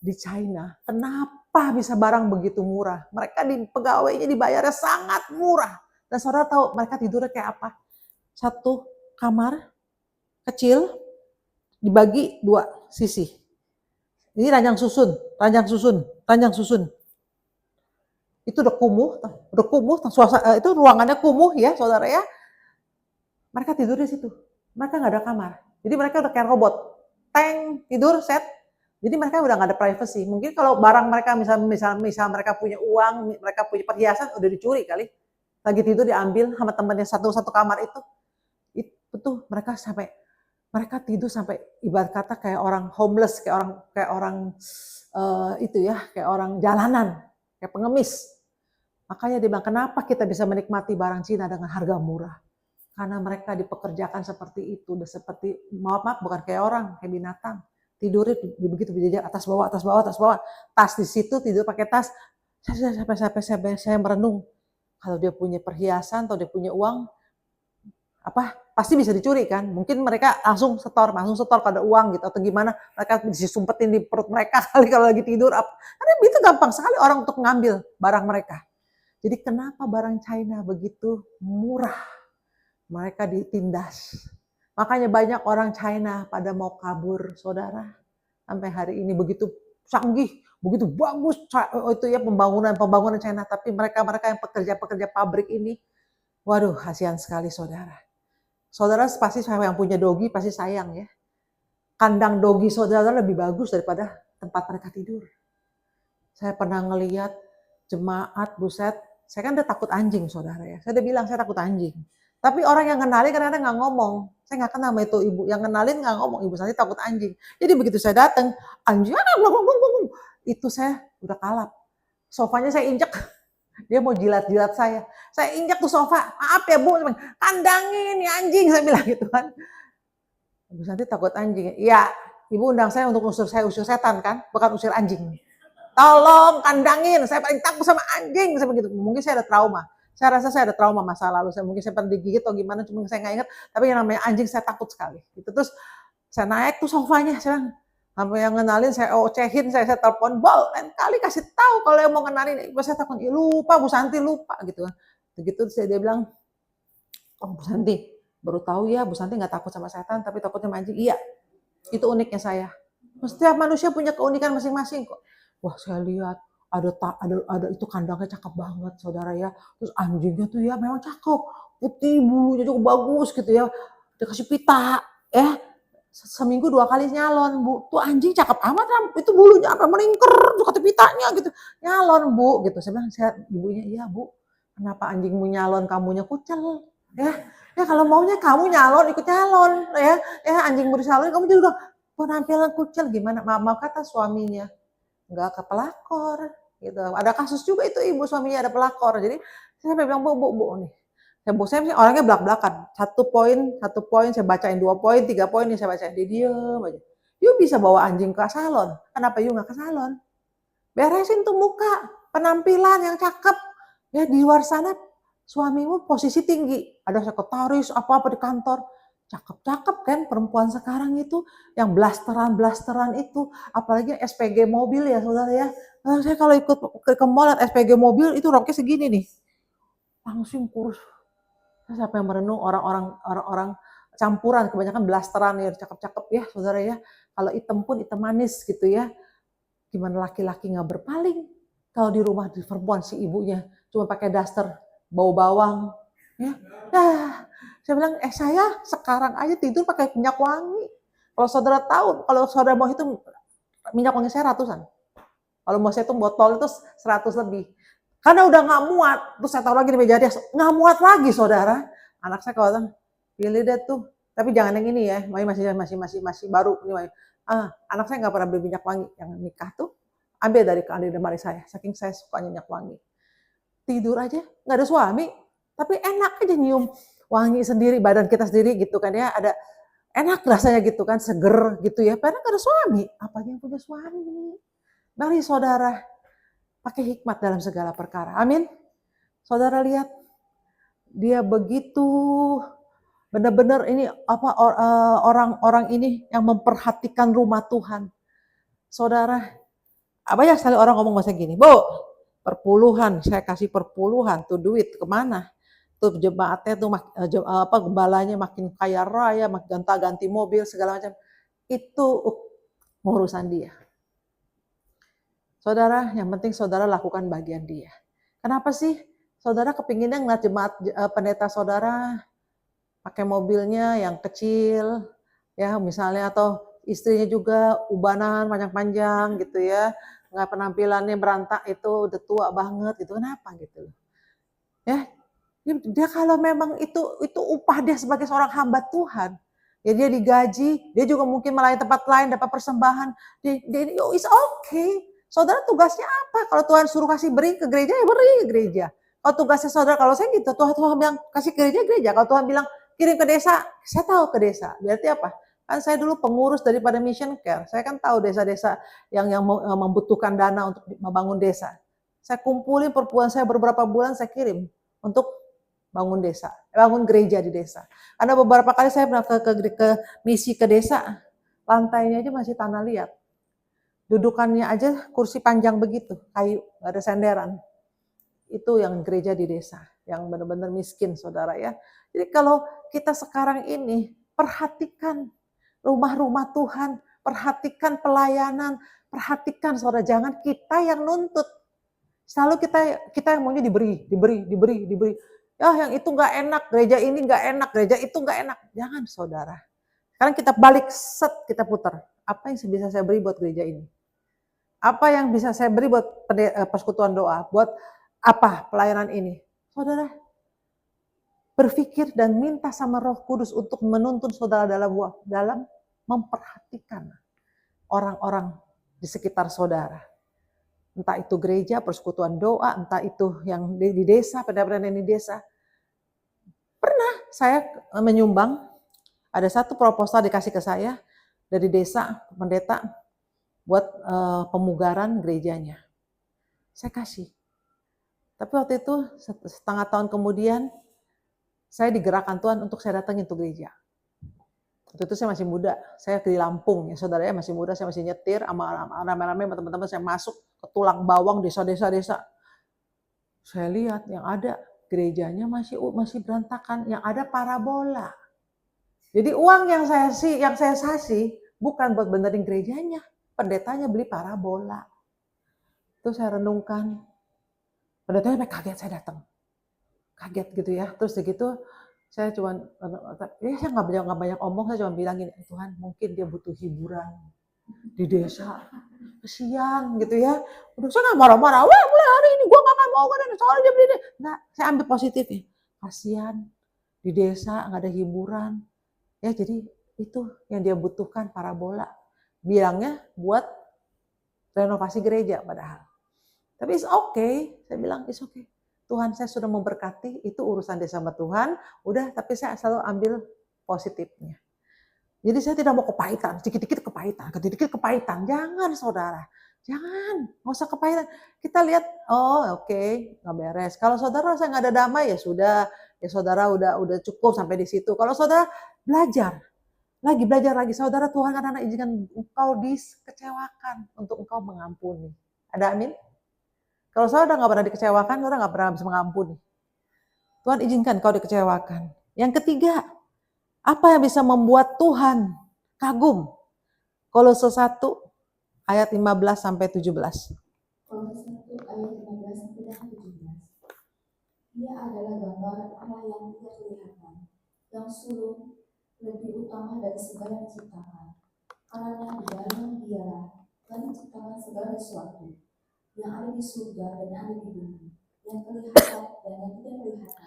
di China, kenapa bisa barang begitu murah? Mereka di pegawainya dibayarnya sangat murah. Dan saudara tahu mereka tidurnya kayak apa? Satu kamar kecil dibagi dua sisi. Ini ranjang susun. Itu udah kumuh, itu ruangannya kumuh ya saudara ya. Mereka tidur di situ. Mereka nggak ada kamar. Jadi mereka udah kayak robot. Tank, tidur, set. Jadi mereka udah nggak ada privacy. Mungkin kalau barang mereka misal mereka punya uang, mereka punya perhiasan udah dicuri kali. Lagi tidur diambil sama temannya satu kamar itu. Itu tuh mereka tidur sampai ibarat kata kayak orang homeless, kayak orang itu ya, kayak orang jalanan, kayak pengemis. Makanya dia bilang, kenapa kita bisa menikmati barang Cina dengan harga murah? Karena mereka dipekerjakan seperti itu, udah seperti maaf bukan kayak orang, kayak binatang. Tidurnya begitu berjajar atas bawah. Tas di situ tidur pakai tas. Sampai saya merenung. Kalau dia punya perhiasan atau dia punya uang, pasti bisa dicuri kan? Mungkin mereka langsung setor kalau ada uang gitu atau gimana? Mereka disumpetin di perut mereka kali kalau lagi tidur. Karena itu gampang sekali orang untuk ngambil barang mereka. Jadi kenapa barang China begitu murah? Mereka ditindas. Makanya banyak orang China pada mau kabur, saudara. Sampai hari ini begitu canggih, begitu bagus itu ya pembangunan China. Tapi mereka yang pekerja pabrik ini, waduh kasihan sekali saudara. Saudara pasti yang punya dogi pasti sayang ya. Kandang dogi saudara lebih bagus daripada tempat mereka tidur. Saya pernah ngelihat jemaat, buset, saya kan udah takut anjing saudara ya. Saya udah bilang saya takut anjing. Tapi orang yang kenalin kadang-kadang nggak ngomong. Saya nggak kenal sama itu ibu. Yang kenalin nggak ngomong. Ibu saya takut anjing. Jadi begitu saya datang, anjing, itu saya udah kalap. Sofanya saya injek. Dia mau jilat-jilat saya. Saya injak tuh sofa. Maaf ya Bu, kandangin ya anjing. Saya bilang gitu kan. Ibu Santi takut anjing. Iya, ibu undang saya untuk usir setan kan. Bukan usir anjing. Tolong kandangin. Saya paling takut sama anjing. Saya begitu. Mungkin saya ada trauma. Saya rasa saya ada trauma masa lalu. Mungkin saya pernah digigit atau gimana. Cuma saya nggak ingat. Tapi yang namanya anjing saya takut sekali. Gitu. Terus saya naik tuh sofanya. Saya bilang, sampai yang ngenalin saya ocehin, saya telepon, Bol, lain kali kasih tahu kalau yang mau ngenalin. Saya takut, lupa Bu Santi lupa gitu kan. Begitu dia bilang, oh Bu Santi, baru tahu ya Bu Santi nggak takut sama setan, tapi takutnya sama anjing. Iya, itu uniknya saya. Setiap manusia punya keunikan masing-masing kok. Wah saya lihat ada itu kandangnya cakep banget saudara ya. Terus anjingnya tuh ya memang cakep, putih bulunya juga bagus gitu ya. Dikasih pita ya. Seminggu 2 kali nyalon Bu, tuh anjing cakep amat itu bulunya apa melingkar tuh kata pitanya gitu, nyalon Bu gitu. Saya bilang ibunya, iya Bu, kenapa anjingmu nyalon kamunya kucel ya kalau maunya kamu nyalon ikut nyalon ya anjingmu disalon kamu juga penampilan kucel gimana mau kata suaminya nggak ke pelakor gitu. Ada kasus juga itu ibu suaminya ada pelakor. Jadi saya bilang Bu nih. Saya orangnya belak-belakan. Satu poin, saya bacain 2 poin, 3 poin nih saya bacain. Dia diem aja. You bisa bawa anjing ke salon. Kenapa you nggak ke salon? Beresin tuh muka, penampilan yang cakep. Ya di luar sana suamimu posisi tinggi. Ada sekretaris apa-apa di kantor. Cakep-cakep kan perempuan sekarang itu. Yang blasteran itu. Apalagi SPG mobil ya saudara ya. Saya kalau ikut ke mall SPG mobil itu roknya segini nih. Langsung kurus. Siapa yang merenung orang-orang campuran kebanyakan blasteran ya cakep-cakep ya saudara ya. Kalau hitam pun hitam manis gitu ya. Gimana laki-laki nggak berpaling kalau di rumah di perempuan si ibunya cuma pakai daster bau bawang ya. Saya bilang, saya sekarang aja tidur pakai minyak wangi. Kalau saudara tahu, kalau saudara mau itu minyak wangi saya ratusan. Kalau mau saya itu botol itu 100 lebih. Karena udah nggak muat, terus saya taruh lagi di meja dia, nggak muat lagi saudara. Anak saya kalau pilih deh tuh, tapi jangan yang ini ya, masih baru ini. Anak saya nggak pernah beli minyak wangi, yang nikah tuh ambil dari lemari saya, saking saya suka minyak wangi. Tidur aja nggak ada suami, tapi enak aja nyium wangi sendiri, badan kita sendiri gitu kan ya, ada enak rasanya gitu kan, seger gitu ya. Padahal nggak ada suami, apalagi yang punya suami. Mari saudara, pakai hikmat dalam segala perkara. Amin. Saudara lihat, dia begitu benar-benar ini apa orang-orang ini yang memperhatikan rumah Tuhan. Saudara, banyak sekali orang ngomong masa gini, Bu, perpuluhan, saya kasih perpuluhan, tuh duit kemana? Tuh jemaatnya tuh gembalanya makin kaya raya, makin ganti mobil segala macam. Itu urusan dia. Saudara, yang penting saudara lakukan bagian dia. Kenapa sih? Saudara kepinginnya ngeliat jemaat pendeta saudara pakai mobilnya yang kecil, ya misalnya, atau istrinya juga ubanan panjang-panjang gitu ya, nggak penampilannya berantak itu udah tua banget gitu, kenapa gitu? Ya, dia kalau memang itu upah dia sebagai seorang hamba Tuhan, ya dia digaji, dia juga mungkin melayani tempat lain dapat persembahan, it's okay. Saudara tugasnya apa? Kalau Tuhan suruh kasih beri ke gereja, ya beri ke gereja. Kalau tugasnya saudara, kalau saya gitu, Tuhan bilang kasih ke gereja, gereja. Kalau Tuhan bilang kirim ke desa, saya tahu ke desa. Berarti apa? Kan saya dulu pengurus daripada Mission Care. Saya kan tahu desa-desa yang membutuhkan dana untuk membangun desa. Saya kumpulin perpuluhan saya beberapa bulan, saya kirim untuk bangun desa, bangun gereja di desa. Karena beberapa kali saya pernah ke misi ke desa, lantainya aja masih tanah liat. Dudukannya aja kursi panjang begitu, kayu, nggak ada senderan. Itu yang gereja di desa, yang benar-benar miskin saudara ya. Jadi kalau kita sekarang ini, perhatikan rumah-rumah Tuhan, perhatikan pelayanan, perhatikan saudara, jangan kita yang nuntut. Selalu kita yang maunya diberi. Ya yang itu nggak enak, gereja ini nggak enak, gereja itu nggak enak. Jangan saudara. Sekarang kita balik, kita putar. Apa yang bisa saya beri buat gereja ini? Apa yang bisa saya beri buat persekutuan doa? Buat apa pelayanan ini? Saudara, berpikir dan minta sama Roh Kudus untuk menuntun saudara dalam memperhatikan orang-orang di sekitar saudara. Entah itu gereja, persekutuan doa, entah itu yang di desa, pendapatan di desa. Pernah saya menyumbang, ada satu proposal dikasih ke saya dari desa, pendeta, buat pemugaran gerejanya. Saya kasih. Tapi waktu itu setengah tahun kemudian, saya digerakkan Tuhan untuk saya datangin tuh gereja. Waktu itu saya masih muda, saya di Lampung ya saudara ya, masih muda, saya masih nyetir sama rame-rame teman-teman, saya masuk ke tulang bawang desa-desa. Saya lihat yang ada gerejanya masih berantakan, yang ada parabola. Jadi uang yang saya kasih bukan buat benerin gerejanya, pendetanya beli parabola. Itu saya renungkan, pendetanya sampai kaget saya datang, kaget gitu ya. Terus begitu saya cuma, saya nggak banyak omong, saya cuma bilang gini, Tuhan mungkin dia butuh hiburan di desa, kesian gitu ya. Udah saya nggak marah-marah, wah mulai hari ini gue nggak mau kan, soalnya dia beli deh. Nggak, saya ambil positifnya, kasian di desa nggak ada hiburan, ya jadi itu yang dia butuhkan parabola. Bilangnya buat renovasi gereja padahal. Tapi it's okay, saya bilang it's okay. Tuhan saya sudah memberkati, itu urusan dia sama Tuhan, udah, tapi saya selalu ambil positifnya. Jadi saya tidak mau kepahitan, sedikit-sedikit kepahitan. Jangan saudara, jangan, nggak usah kepahitan. Kita lihat, oh oke, nggak beres. Kalau saudara saya nggak ada damai, ya sudah, ya saudara udah cukup sampai di situ. Kalau saudara belajar lagi, saudara Tuhan akan izinkan engkau dikecewakan untuk engkau mengampuni. Ada amin? Kalau saudara nggak pernah dikecewakan, saudara nggak pernah bisa mengampuni. Tuhan izinkan kau dikecewakan. Yang ketiga, apa yang bisa membuat Tuhan kagum? Kolose 1 ayat 15 sampai 17. Kolose 1 ayat 15 sampai 17. Dia adalah gambar Allah yang tidak kelihatan, yang sulung lebih utama dari segala yang diciptakan. Karena di dalam Dialah telah diciptakan segala sesuatu yang ada di surga dan yang ada di bumi, yang kelihatan dan yang tidak kelihatan,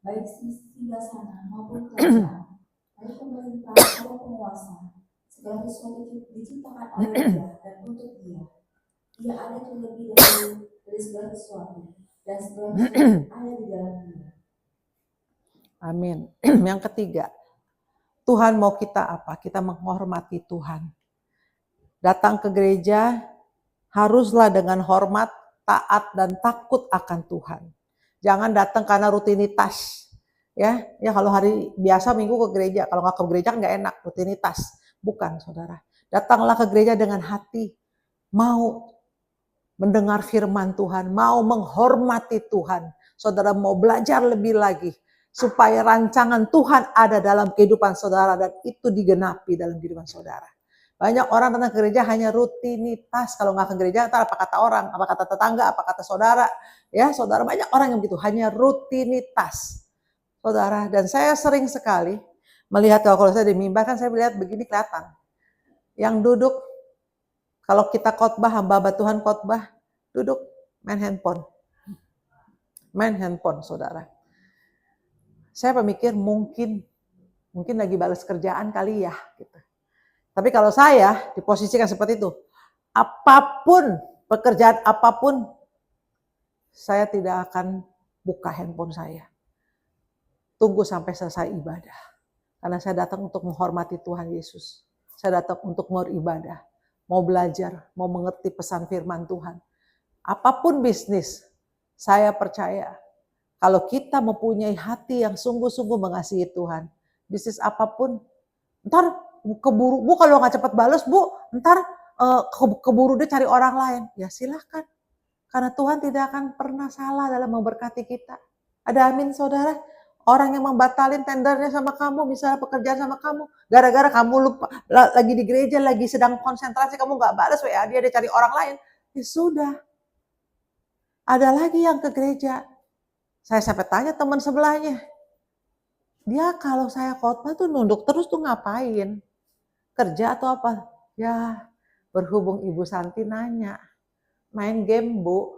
baik singgasana maupun kerajaan, baik pemerintah maupun penguasa. Segala sesuatu diciptakan oleh Dia dan untuk Dia. Dia ada terlebih dahulu dari segala sesuatu, dan segala sesuatu ada di dalam Dia. Amin. Yang ketiga, Tuhan mau kita apa? Kita menghormati Tuhan. Datang ke gereja haruslah dengan hormat, taat, dan takut akan Tuhan. Jangan datang karena rutinitas. Ya kalau hari biasa minggu ke gereja, kalau nggak ke gereja kan nggak enak, rutinitas. Bukan, saudara. Datanglah ke gereja dengan hati, mau mendengar firman Tuhan, mau menghormati Tuhan. Saudara mau belajar lebih lagi, supaya rancangan Tuhan ada dalam kehidupan saudara dan itu digenapi dalam kehidupan saudara. Banyak orang datang ke gereja hanya rutinitas. Kalau nggak ke gereja, apa kata orang, apa kata tetangga, apa kata saudara. Ya, saudara, banyak orang yang begitu, hanya rutinitas. Saudara, dan saya sering sekali melihat, kalau saya di mimbar kan saya melihat begini kelihatan. Yang duduk, kalau kita khotbah, hamba Tuhan khotbah, duduk main handphone. Main handphone, saudara. Saya pemikir mungkin lagi balas kerjaan kali ya. Gitu. Tapi kalau saya diposisikan seperti itu, apapun, pekerjaan apapun, saya tidak akan buka handphone saya. Tunggu sampai selesai ibadah. Karena saya datang untuk menghormati Tuhan Yesus. Saya datang untuk beribadah, mau belajar, mau mengerti pesan firman Tuhan. Apapun bisnis, saya percaya kalau kita mempunyai hati yang sungguh-sungguh mengasihi Tuhan, bisnis apapun, ntar keburu, Bu kalau nggak cepat balas, Bu, ntar keburu dia cari orang lain. Ya silahkan. Karena Tuhan tidak akan pernah salah dalam memberkati kita. Ada amin, saudara? Orang yang membatalin tendernya sama kamu, misalnya pekerjaan sama kamu, gara-gara kamu lupa, lagi di gereja, lagi sedang konsentrasi, kamu nggak balas WA dia cari orang lain. Ya sudah. Ada lagi yang ke gereja. Saya sampai tanya teman sebelahnya. Dia kalau saya khotbah tuh nunduk terus tuh ngapain? Kerja atau apa? Ya, berhubung Ibu Santi nanya. Main game, Bu.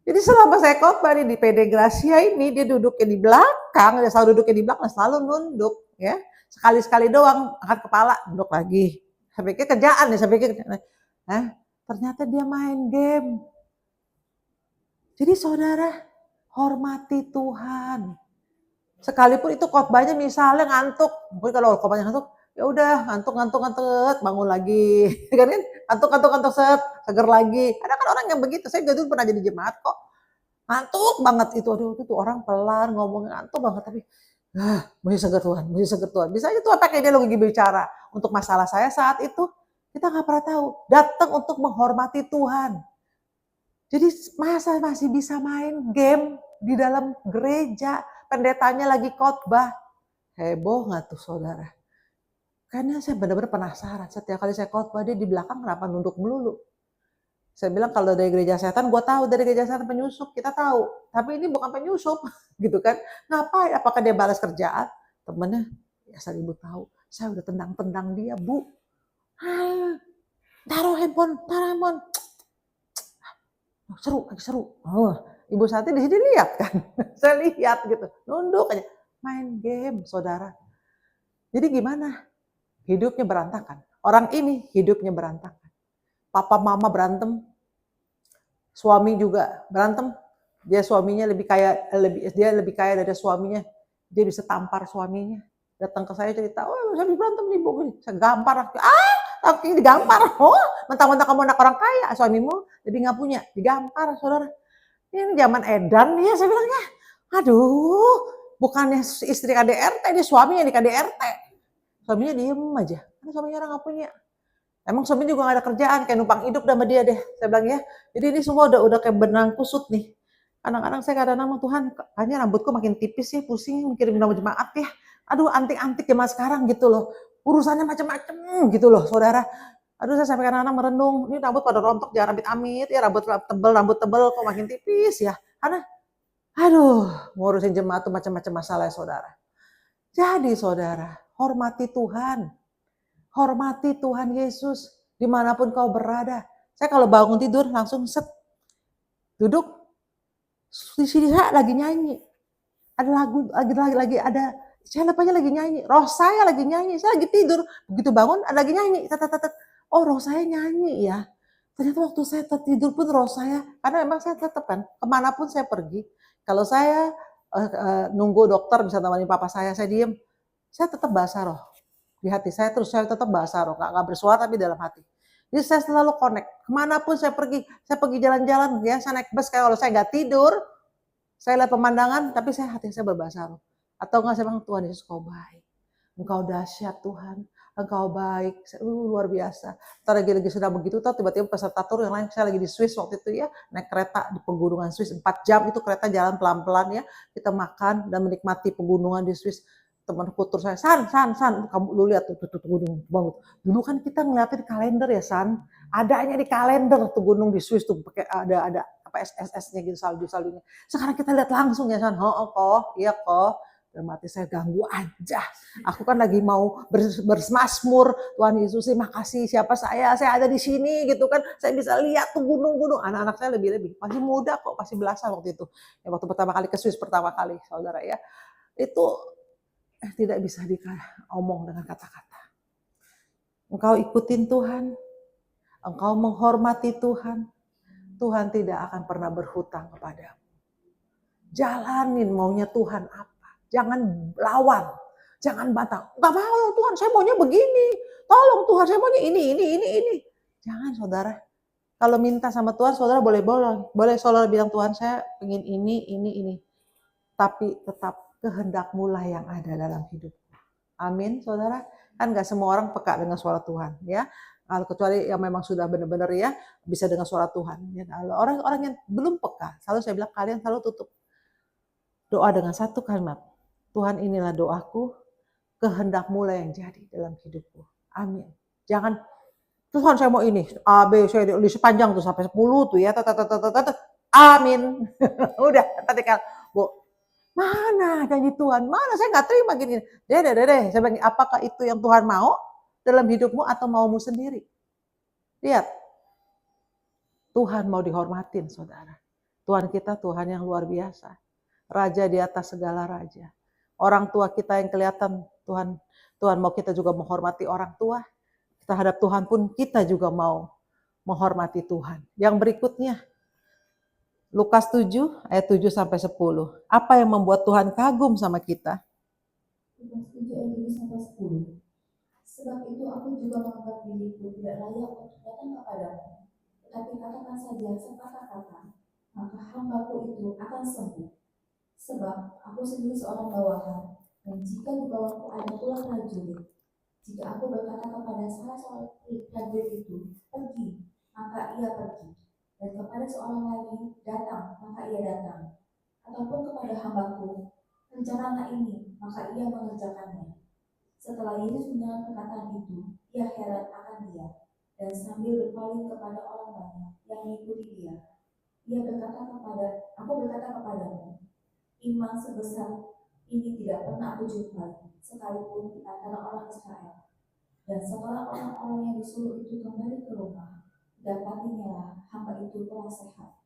Jadi selama saya khotbah di PD Gracia ini, dia duduknya di belakang, dia selalu duduknya di belakang, selalu nunduk. Ya, sekali-sekali doang angkat kepala, nunduk lagi. Saya pikir kerjaan ya, saya pikir. Ternyata dia main game. Jadi saudara, hormati Tuhan. Sekalipun itu khotbahnya misalnya ngantuk, mungkin kalau khotbahnya ngantuk, ya udah ngantuk, bangun lagi, kan? Ngantuk, seger lagi. Ada kan orang yang begitu. Saya dulu pernah jadi jemaat kok, ngantuk banget itu. Aduh, itu tuh orang pelan ngomongnya ngantuk banget, tapi mesti seger Tuhan. Bisa aja Tuhan pakai dia lagi bicara. Untuk masalah saya saat itu, kita nggak pernah tahu. Datang untuk menghormati Tuhan. Jadi masa masih bisa main game di dalam gereja, pendetanya lagi khotbah. Heboh nggak tuh saudara? Karena saya benar-benar penasaran. Setiap kali saya khotbah dia di belakang kenapa nunduk melulu. Saya bilang kalau dari gereja setan, gue tahu dari gereja setan penyusup, kita tahu. Tapi ini bukan penyusup, gitu kan? Ngapain? Apakah dia balas kerjaan? Temennya, ya saya ibu tahu. Saya udah tendang-tendang dia, Bu. Taruh handphone. Seru. Oh, Ibu Santi di sini lihat kan? Saya lihat gitu, nunduk aja, main game, saudara. Jadi gimana? Hidupnya berantakan. Orang ini hidupnya berantakan. Papa mama berantem, suami juga berantem. Dia suaminya lebih kaya dari suaminya. Dia bisa tampar suaminya. Datang ke saya cerita, oh saya berantem nih Bu. Saya gampar. Tapi digampar. Oh, mentang-mentang kamu anak orang kaya, suamimu lebih nggak punya. Digampar, saudara. Ini zaman edan ya, saya bilangnya. Aduh, bukannya istri KDRT, dia suaminya di KDRT. Suaminya diem aja. Karena suaminya orang nggak punya. Emang suaminya juga nggak ada kerjaan, kayak numpang hidup sama dia deh. Saya bilang ya. Jadi ini semua udah kayak benang kusut nih. Kadang-kadang saya kadang-kadang Tuhan, kayaknya rambutku makin tipis ya, pusing mikirin nama jemaat ya. Aduh, antik-antik zaman sekarang gitu loh. Urusannya macam-macam gitu loh, saudara. Aduh, saya sampai kadang-kadang merenung, ini rambut pada rontok, jangan amit-amit ya, rambut tebel kok makin tipis ya. Karena, aduh, ngurusin jemaat tuh macam-macam masalah ya, saudara. Jadi saudara, hormati Tuhan. Hormati Tuhan Yesus dimanapun kau berada. Saya kalau bangun tidur langsung set, duduk, di sini saya lagi nyanyi. Ada lagu, lagi ada, saya aja lagi nyanyi. Roh saya lagi nyanyi, saya lagi tidur. Begitu bangun, ada lagi nyanyi. Oh, roh saya nyanyi ya. Ternyata waktu saya tertidur pun roh saya, karena memang saya tetap kan, kemanapun saya pergi, kalau saya nunggu dokter bisa temani papa saya diem, saya tetap bahasa roh di hati saya, terus saya tetap bahasa roh, nggak bersuara tapi dalam hati. Jadi saya selalu connect, kemanapun saya pergi jalan-jalan ya, saya naik bus, kalau saya nggak tidur, saya lihat pemandangan, tapi hati saya berbahasa roh. Atau enggak saya bilang, Tuhan Yesus kau baik, engkau dahsyat Tuhan, engkau baik, luar biasa. Ntar lagi sedang begitu, tiba-tiba peserta tur yang lain, saya lagi di Swiss waktu itu ya, naik kereta di pegunungan Swiss, 4 jam itu kereta jalan pelan-pelan ya, kita makan dan menikmati pegunungan di Swiss. Temanku tur saya, San, kamu lu lihat tuh gunung banget. Dulu kan kita ngeliatin kalender ya San, adanya di kalender tuh gunung di Swiss tuh, pakai ada apa SSS-nya gitu, salju-saljunya. Sekarang kita lihat langsung ya San, kok, iya kok. Dan mati saya ganggu aja. Aku kan lagi mau bermasmur, Tuhan Yesus terima kasih siapa saya ada di sini gitu kan. Saya bisa lihat tuh gunung-gunung. Anak-anak saya lebih-lebih, masih muda kok, masih belasan waktu itu. Ya, waktu pertama kali ke Swiss pertama kali, saudara ya. Itu tidak bisa diomong dengan kata-kata. Engkau ikutin Tuhan, engkau menghormati Tuhan, Tuhan tidak akan pernah berhutang kepadamu. Jalanin maunya Tuhan apa. Jangan lawan. Jangan bantah. Gak mau Tuhan, saya maunya begini. Tolong Tuhan, saya maunya ini. Jangan saudara. Kalau minta sama Tuhan, saudara boleh saudara bilang Tuhan saya pengen ini. Tapi tetap kehendak-Mu lah yang ada dalam hidup. Amin, saudara. Kan gak semua orang peka dengan suara Tuhan, ya. Kalau kecuali yang memang sudah benar-benar ya bisa dengan suara Tuhan. Ya. Kalau orang-orang yang belum peka, selalu saya bilang kalian selalu tutup doa dengan satu kalimat. Tuhan inilah doaku, kehendak-Mu lah yang jadi dalam hidupku. Amin. Jangan Tuhan saya mau ini, A, B, C, D, sepanjang tuh sampai 10 tuh ya. Amin. Udah, tadi kan, Bu. Mana janji Tuhan? Mana saya nggak terima gini. Deh. Saya bilang, apakah itu yang Tuhan mau dalam hidupmu atau maumu sendiri? Lihat, Tuhan mau dihormatin, saudara. Tuhan kita Tuhan yang luar biasa. Raja di atas segala raja. Orang tua kita yang kelihatan Tuhan mau kita juga menghormati orang tua. Terhadap Tuhan pun kita juga mau menghormati Tuhan. Yang berikutnya, Lukas 7 ayat 7 sampai 10. Apa yang membuat Tuhan kagum sama kita? Lukas 7 ayat 7 sampai 10. Sebab itu aku juga menganggap diriku tidak layak untuk datang kepadamu. Tetapi katakan saja sepatah kata, maka hambaku itu akan sembuh. Sebab aku sendiri seorang bawahan, dan jika di bawahku ada pula prajurit, jika aku berkata kepada salah seorang prajurit itu, pergi, maka ia pergi. Dan kepada seorang lagi, datang, maka ia datang. Ataupun kepada hambaku, kerjakanlah ini, maka ia mengerjakannya. Setelah Yesus mendengar perkataan itu, ia heran akan dia, dan sambil berpaling kepada orang banyak yang mengikuti dia, aku berkata kepadamu, iman sebesar ini tidak pernah aku jumpai, sekalipun di antara orang Israel. Dan setelah orang-orang yang disuruh itu kembali ke rumah, dapatinya hamba itu telah sehat.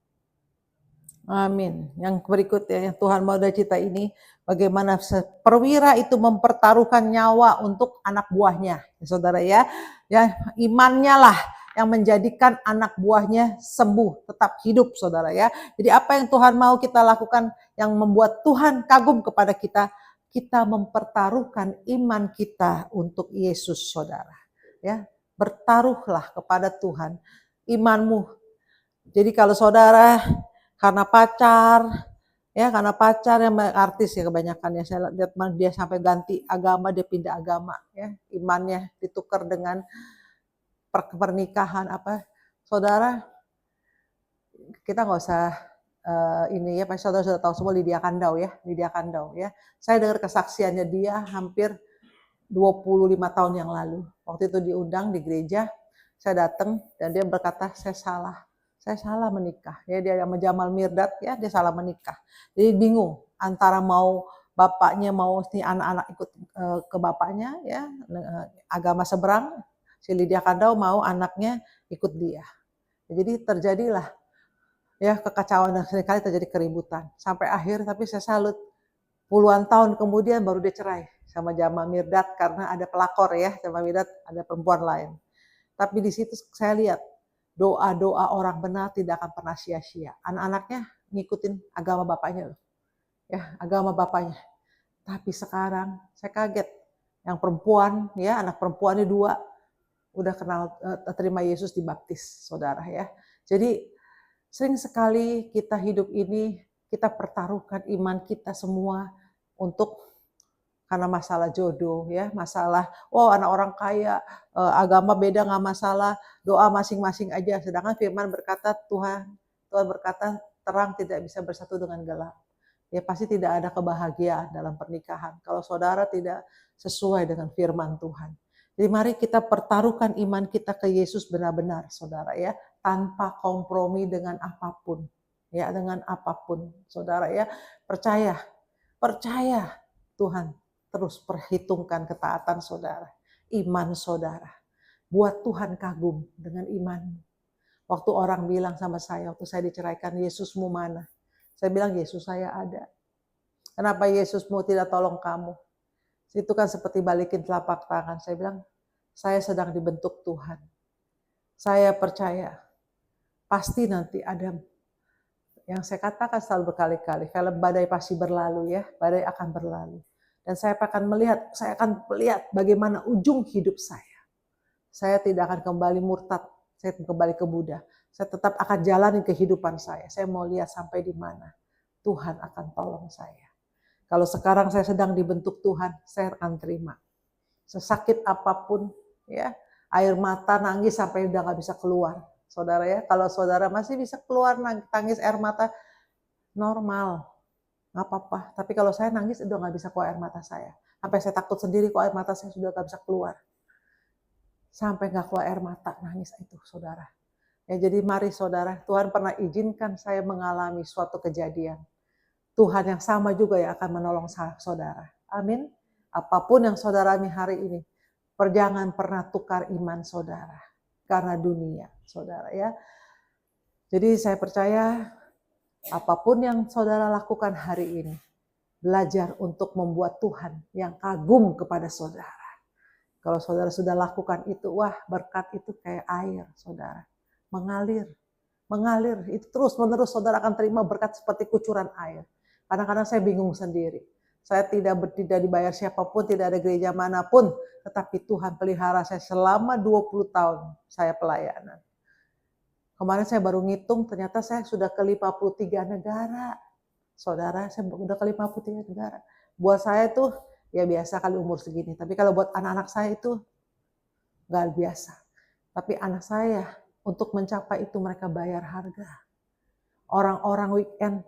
Amin. Yang berikutnya yang Tuhan mau dari kita ini, bagaimana perwira itu mempertaruhkan nyawa untuk anak buahnya, ya, saudara ya. Ya, imannya lah yang menjadikan anak buahnya sembuh, tetap hidup, saudara ya. Jadi apa yang Tuhan mau kita lakukan yang membuat Tuhan kagum kepada kita, kita mempertaruhkan iman kita untuk Yesus, saudara. Ya, bertaruhlah kepada Tuhan imanmu. Jadi kalau saudara karena pacar yang artis ya kebanyakan ya, saya lihat dia sampai ganti agama, dia pindah agama ya, imannya ditukar dengan pernikahan apa. Saudara, kita nggak usah ini ya, pasti saudara sudah tahu semua Lydia Kandau ya. Saya dengar kesaksiannya dia hampir 25 tahun yang lalu. Waktu itu diundang di gereja, saya datang dan dia berkata, saya salah menikah. Ya, dia sama Jamal Mirdad ya, dia salah menikah. Jadi bingung antara mau bapaknya mau nih anak-anak ikut ke bapaknya ya, agama seberang, si Lydia Kandau mau anaknya ikut dia. Jadi terjadilah ya kekacauan dan seringkali terjadi keributan. Sampai akhir, tapi saya salut, puluhan tahun kemudian baru dia cerai sama Jamal Mirdad karena ada pelakor ya, Jamal Mirdad ada perempuan lain. Tapi di situ saya lihat doa-doa orang benar tidak akan pernah sia-sia. Anak-anaknya ngikutin agama bapaknya loh. Ya, agama bapaknya. Tapi sekarang saya kaget. Yang perempuan ya, anak perempuannya 2 udah kenal terima Yesus dibaptis, saudara ya. Jadi sering sekali kita hidup ini kita pertaruhkan iman kita semua untuk karena masalah jodoh ya, masalah anak orang kaya, agama beda nggak masalah, doa masing-masing aja. Sedangkan firman berkata Tuhan berkata terang tidak bisa bersatu dengan gelap. Ya pasti tidak ada kebahagiaan dalam pernikahan kalau saudara tidak sesuai dengan firman Tuhan. Jadi mari kita pertaruhkan iman kita ke Yesus benar-benar saudara ya, tanpa kompromi dengan apapun. Ya, dengan apapun saudara ya. Percaya Tuhan terus perhitungkan ketaatan saudara, iman saudara. Buat Tuhan kagum dengan imanmu. Waktu orang bilang sama saya, waktu saya diceraikan, Yesusmu mana? Saya bilang, Yesus saya ada. Kenapa Yesusmu tidak tolong kamu? Itu kan seperti balikin telapak tangan. Saya bilang, saya sedang dibentuk Tuhan. Saya percaya, pasti nanti ada yang saya katakan selalu berkali-kali, film badai pasti berlalu ya, badai akan berlalu. Dan saya akan melihat bagaimana ujung hidup saya. Saya tidak akan kembali murtad, saya kembali ke Buddha. Saya tetap akan jalani kehidupan saya. Saya mau lihat sampai di mana Tuhan akan tolong saya. Kalau sekarang saya sedang dibentuk Tuhan, saya akan terima. Sesakit apapun, ya, air mata nangis sampai udah nggak bisa keluar. Saudara ya, kalau saudara masih bisa keluar tangis air mata, normal. Nggak apa-apa. Tapi kalau saya nangis udah nggak bisa keluar air mata saya. Sampai saya takut sendiri kok air mata saya sudah nggak bisa keluar. Sampai nggak keluar air mata nangis itu saudara. Ya jadi mari saudara, Tuhan pernah izinkan saya mengalami suatu kejadian. Tuhan yang sama juga yang akan menolong saudara. Amin. Apapun yang saudara alami hari ini, jangan pernah tukar iman saudara karena dunia saudara ya. Jadi saya percaya apapun yang saudara lakukan hari ini, belajar untuk membuat Tuhan yang kagum kepada saudara. Kalau saudara sudah lakukan itu, wah berkat itu kayak air saudara. Mengalir. Itu terus menerus saudara akan terima berkat seperti kucuran air. Kadang-kadang saya bingung sendiri. Saya tidak dibayar siapapun, tidak ada gereja manapun. Tetapi Tuhan pelihara saya selama 20 tahun saya pelayanan. Kemarin saya baru ngitung, ternyata saya sudah ke 53 negara. Saudara, saya udah ke 53 negara. Buat saya itu ya biasa kali umur segini. Tapi kalau buat anak-anak saya itu nggak biasa. Tapi anak saya untuk mencapai itu mereka bayar harga. Orang-orang weekend,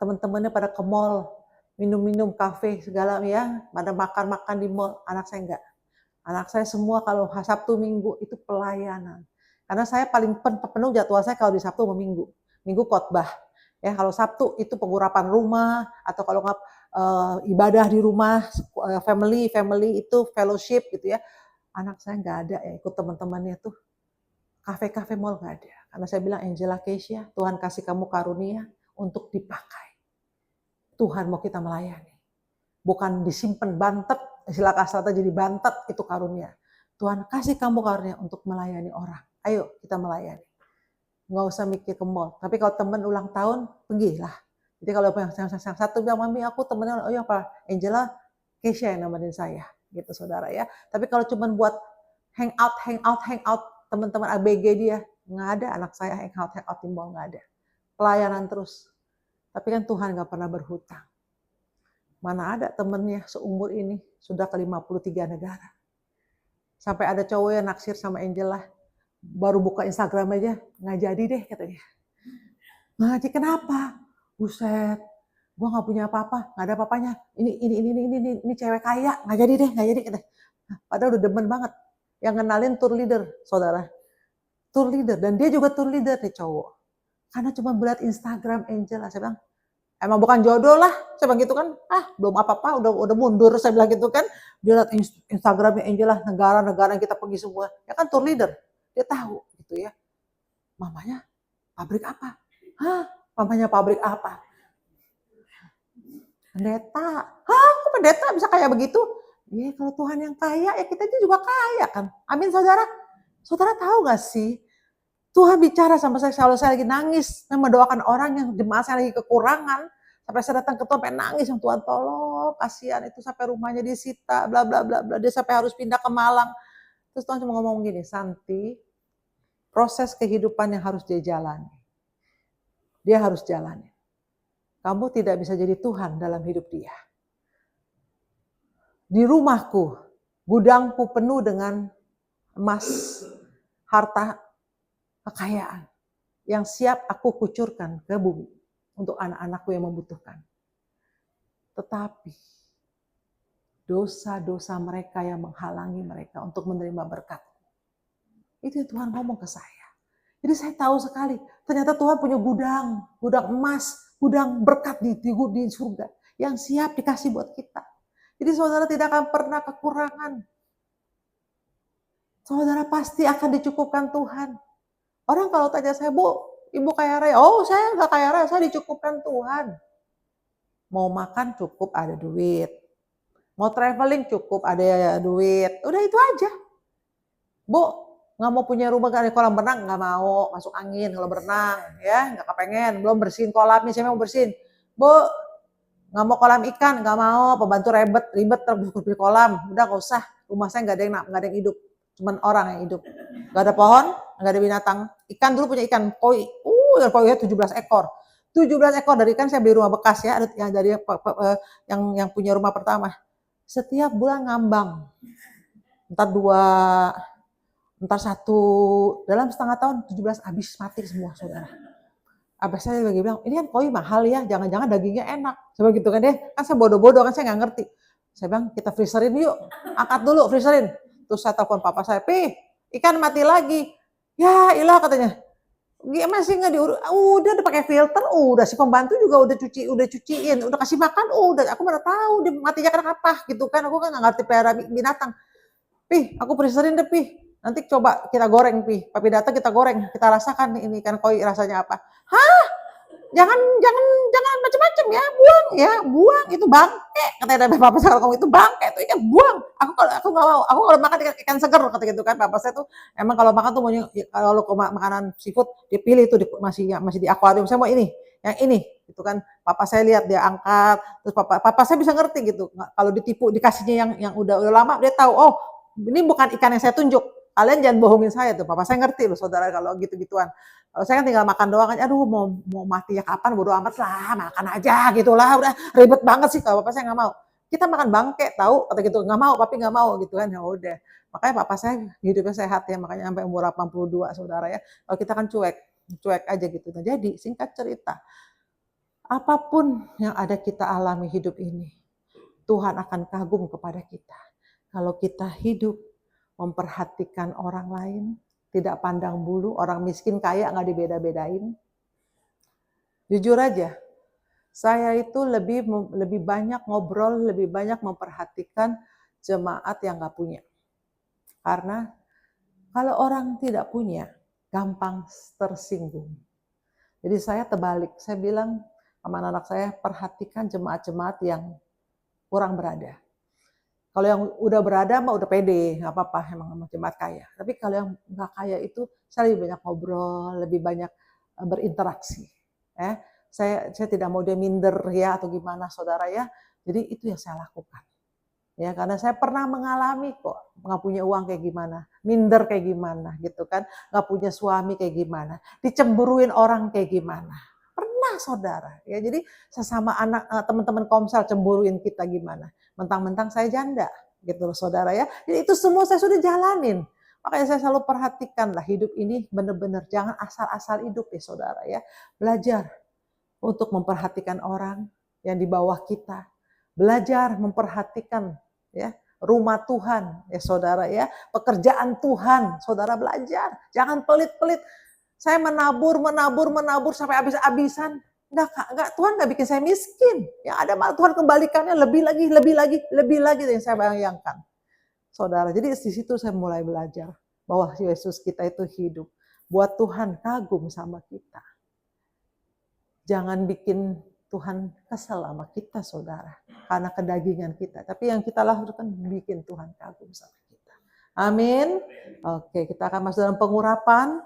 teman-temannya pada ke mall, minum-minum kafe segala ya, pada makan-makan di mall. Anak saya enggak. Anak saya semua kalau Sabtu Minggu itu pelayanan. Karena saya paling penuh jadwal saya kalau di Sabtu sama Minggu. Minggu khotbah. Ya, kalau Sabtu itu pengurapan rumah atau kalau nggak ibadah di rumah, family itu fellowship gitu ya. Anak saya nggak ada ya ikut teman-temannya tuh. Kafe-kafe mall nggak ada. Karena saya bilang Angela Keisha, Tuhan kasih kamu karunia untuk dipakai. Tuhan mau kita melayani. Bukan disimpan bantet, istilah kasarnya jadi bantet itu karunia. Tuhan kasih kamu karunia untuk melayani orang. Ayo kita melayani. Nggak usah mikir ke mall. Tapi kalau teman ulang tahun, pergilah. Jadi kalau yang satu bilang, mami aku temennya, oh ya apa? Angela Keisha yang nemenin saya. Gitu saudara ya. Tapi kalau cuma buat hangout, teman-teman ABG dia, nggak ada anak saya hangout di mall, nggak ada. Pelayanan terus. Tapi kan Tuhan nggak pernah berhutang. Mana ada temennya seumur ini sudah ke 53 negara. Sampai ada cowok yang naksir sama Angela, baru buka Instagram aja, nggak jadi deh katanya. Ngaji kenapa? Buset, gua nggak punya apa-apa, nggak ada apa-apanya. Ini cewek kaya, nggak jadi deh, nggak jadi katanya. Padahal udah demen banget. Yang kenalin tour leader, saudara. Tour leader, dan dia juga tour leader nih cowok. Karena cuma melihat Instagram Angela, saya bilang, emang bukan jodoh lah. Saya bilang gitu kan, belum apa-apa, udah mundur, saya bilang gitu kan. Dia lihat Instagramnya Angela, negara-negara yang kita pergi semua, ya kan tour leader, dia tahu gitu ya. Mamanya pabrik apa? Mamanya pabrik apa? Pendeta. Kok pendeta bisa kaya begitu? Ya kalau Tuhan yang kaya, ya kita juga kaya kan. Amin saudara. Saudara tahu gak sih? Tuhan bicara sama saya kalau saya lagi nangis, saya mendoakan orang yang jemaat saya lagi kekurangan. Sampai saya datang ke Tuhan, pengen nangis, yang Tuhan tolong, kasihan itu sampai rumahnya disita, bla bla bla bla. Dia sampai harus pindah ke Malang. Terus Tuhan cuma ngomong gini, Santi, proses kehidupan yang harus dia jalani. Dia harus jalani. Kamu tidak bisa jadi Tuhan dalam hidup dia. Di rumahku, gudangku penuh dengan emas, harta, kekayaan yang siap aku kucurkan ke bumi untuk anak-anakku yang membutuhkan. Tetapi dosa-dosa mereka yang menghalangi mereka untuk menerima berkat. Itu yang Tuhan ngomong ke saya. Jadi saya tahu sekali, ternyata Tuhan punya gudang emas, gudang berkat di surga yang siap dikasih buat kita. Jadi saudara tidak akan pernah kekurangan. Saudara pasti akan dicukupkan Tuhan. Orang kalau tanya saya, Bu, Ibu kaya raya? Oh, saya nggak kaya raya, saya dicukupkan Tuhan. Mau makan cukup ada duit. Mau traveling cukup ada duit. Udah itu aja. Bu, nggak mau punya rumah ada kolam renang, nggak mau masuk angin kalau berenang, ya nggak kepengen. Belum bersihin kolamnya, saya mau bersihin. Bu, nggak mau kolam ikan, nggak mau. Pembantu ribet terus di kolam. Udah nggak usah. Rumah saya nggak ada yang hidup. Cuman orang yang hidup. Nggak ada pohon, nggak ada binatang. Ikan dulu punya ikan koi. Koinya 17 ekor. 17 ekor dari ikan saya beli rumah bekas ya, yang dari yang punya rumah pertama. Setiap bulan ngambang. Entar 2, entar 1, dalam setengah tahun 17 habis mati semua saudara. Abah saya lagi bilang, ini kan koi mahal ya, jangan-jangan dagingnya enak. Coba gitu kan deh, kan saya bodoh-bodoh kan saya nggak ngerti. Saya bilang kita freezerin yuk, angkat dulu freezerin. Terus saya telepon papa saya, ikan mati lagi. Ya ilah katanya. Masih nggak diurus, udah pakai filter, udah si pembantu juga udah cuciin, udah kasih makan, udah aku mana tahu dia matinya karena apa gitu kan, aku kan nggak ngerti pelihara binatang. Aku freezerin deh nanti coba kita goreng papi datang kita goreng, kita rasakan ini ikan koi rasanya apa. Jangan macam-macam ya, buang itu bangke, katanya dari papa saya ngomong itu bangke itu ikan buang. Aku nggak mau, aku kalau makan ikan seger kata gitu kan, papa saya tuh emang kalau makan tuh maunya kalau makanan seafood dipilih tuh masih di akuarium, saya mau ini, yang ini gitu kan. Papa saya lihat dia angkat, terus papa saya bisa ngerti gitu. Kalau ditipu dikasihnya yang udah lama dia tahu, oh ini bukan ikan yang saya tunjuk. Kalian jangan bohongin saya tuh, papa saya ngerti loh saudara kalau gitu-gituan. Kalau saya kan tinggal makan doang aja, aduh mau mati ya kapan, bodo amat lah, makan aja gitu lah, udah ribet banget sih kalau papa saya nggak mau. Kita makan bangke tahu kata gitu, nggak mau, papi nggak mau gitu kan, ya udah. Makanya papa saya hidupnya sehat ya, makanya sampai umur 82 saudara ya. Kalau kita kan cuek aja gitu. Nah, jadi singkat cerita, apapun yang ada kita alami hidup ini, Tuhan akan kagum kepada kita. Kalau kita hidup memperhatikan orang lain, tidak pandang bulu, orang miskin kaya nggak dibeda-bedain. Jujur aja, saya itu lebih banyak ngobrol, lebih banyak memperhatikan jemaat yang nggak punya. Karena kalau orang tidak punya, gampang tersinggung. Jadi saya terbalik, saya bilang sama anak saya, perhatikan jemaat-jemaat yang kurang berada. Kalau yang udah berada mah udah pede, nggak apa-apa emang jemaat kaya. Tapi kalau yang nggak kaya itu saya lebih banyak ngobrol, lebih banyak berinteraksi. Saya tidak mau dia minder ya atau gimana saudara ya. Jadi itu yang saya lakukan. Ya karena saya pernah mengalami kok nggak punya uang kayak gimana, minder kayak gimana gitu kan, nggak punya suami kayak gimana, dicemburuin orang kayak gimana. Pernah saudara ya, jadi sesama anak teman-teman komsel cemburuin kita gimana, mentang-mentang saya janda gitu loh saudara ya. Jadi itu semua saya sudah jalanin. Makanya saya selalu perhatikan lah hidup ini benar-benar jangan asal-asal hidup ya saudara ya. Belajar untuk memperhatikan orang yang di bawah kita. Belajar memperhatikan ya rumah Tuhan ya saudara ya, pekerjaan Tuhan saudara belajar, jangan pelit-pelit. Saya menabur sampai habis-habisan Tuhan nggak bikin saya miskin. Yang ada malah Tuhan kembalikannya lebih lagi dari yang saya bayangkan. Saudara, jadi di situ saya mulai belajar bahwa Yesus kita itu hidup. Buat Tuhan kagum sama kita. Jangan bikin Tuhan kesal sama kita, saudara. Karena kedagingan kita. Tapi yang kita lakukan bikin Tuhan kagum sama kita. Amin. Oke, kita akan masuk dalam pengurapan.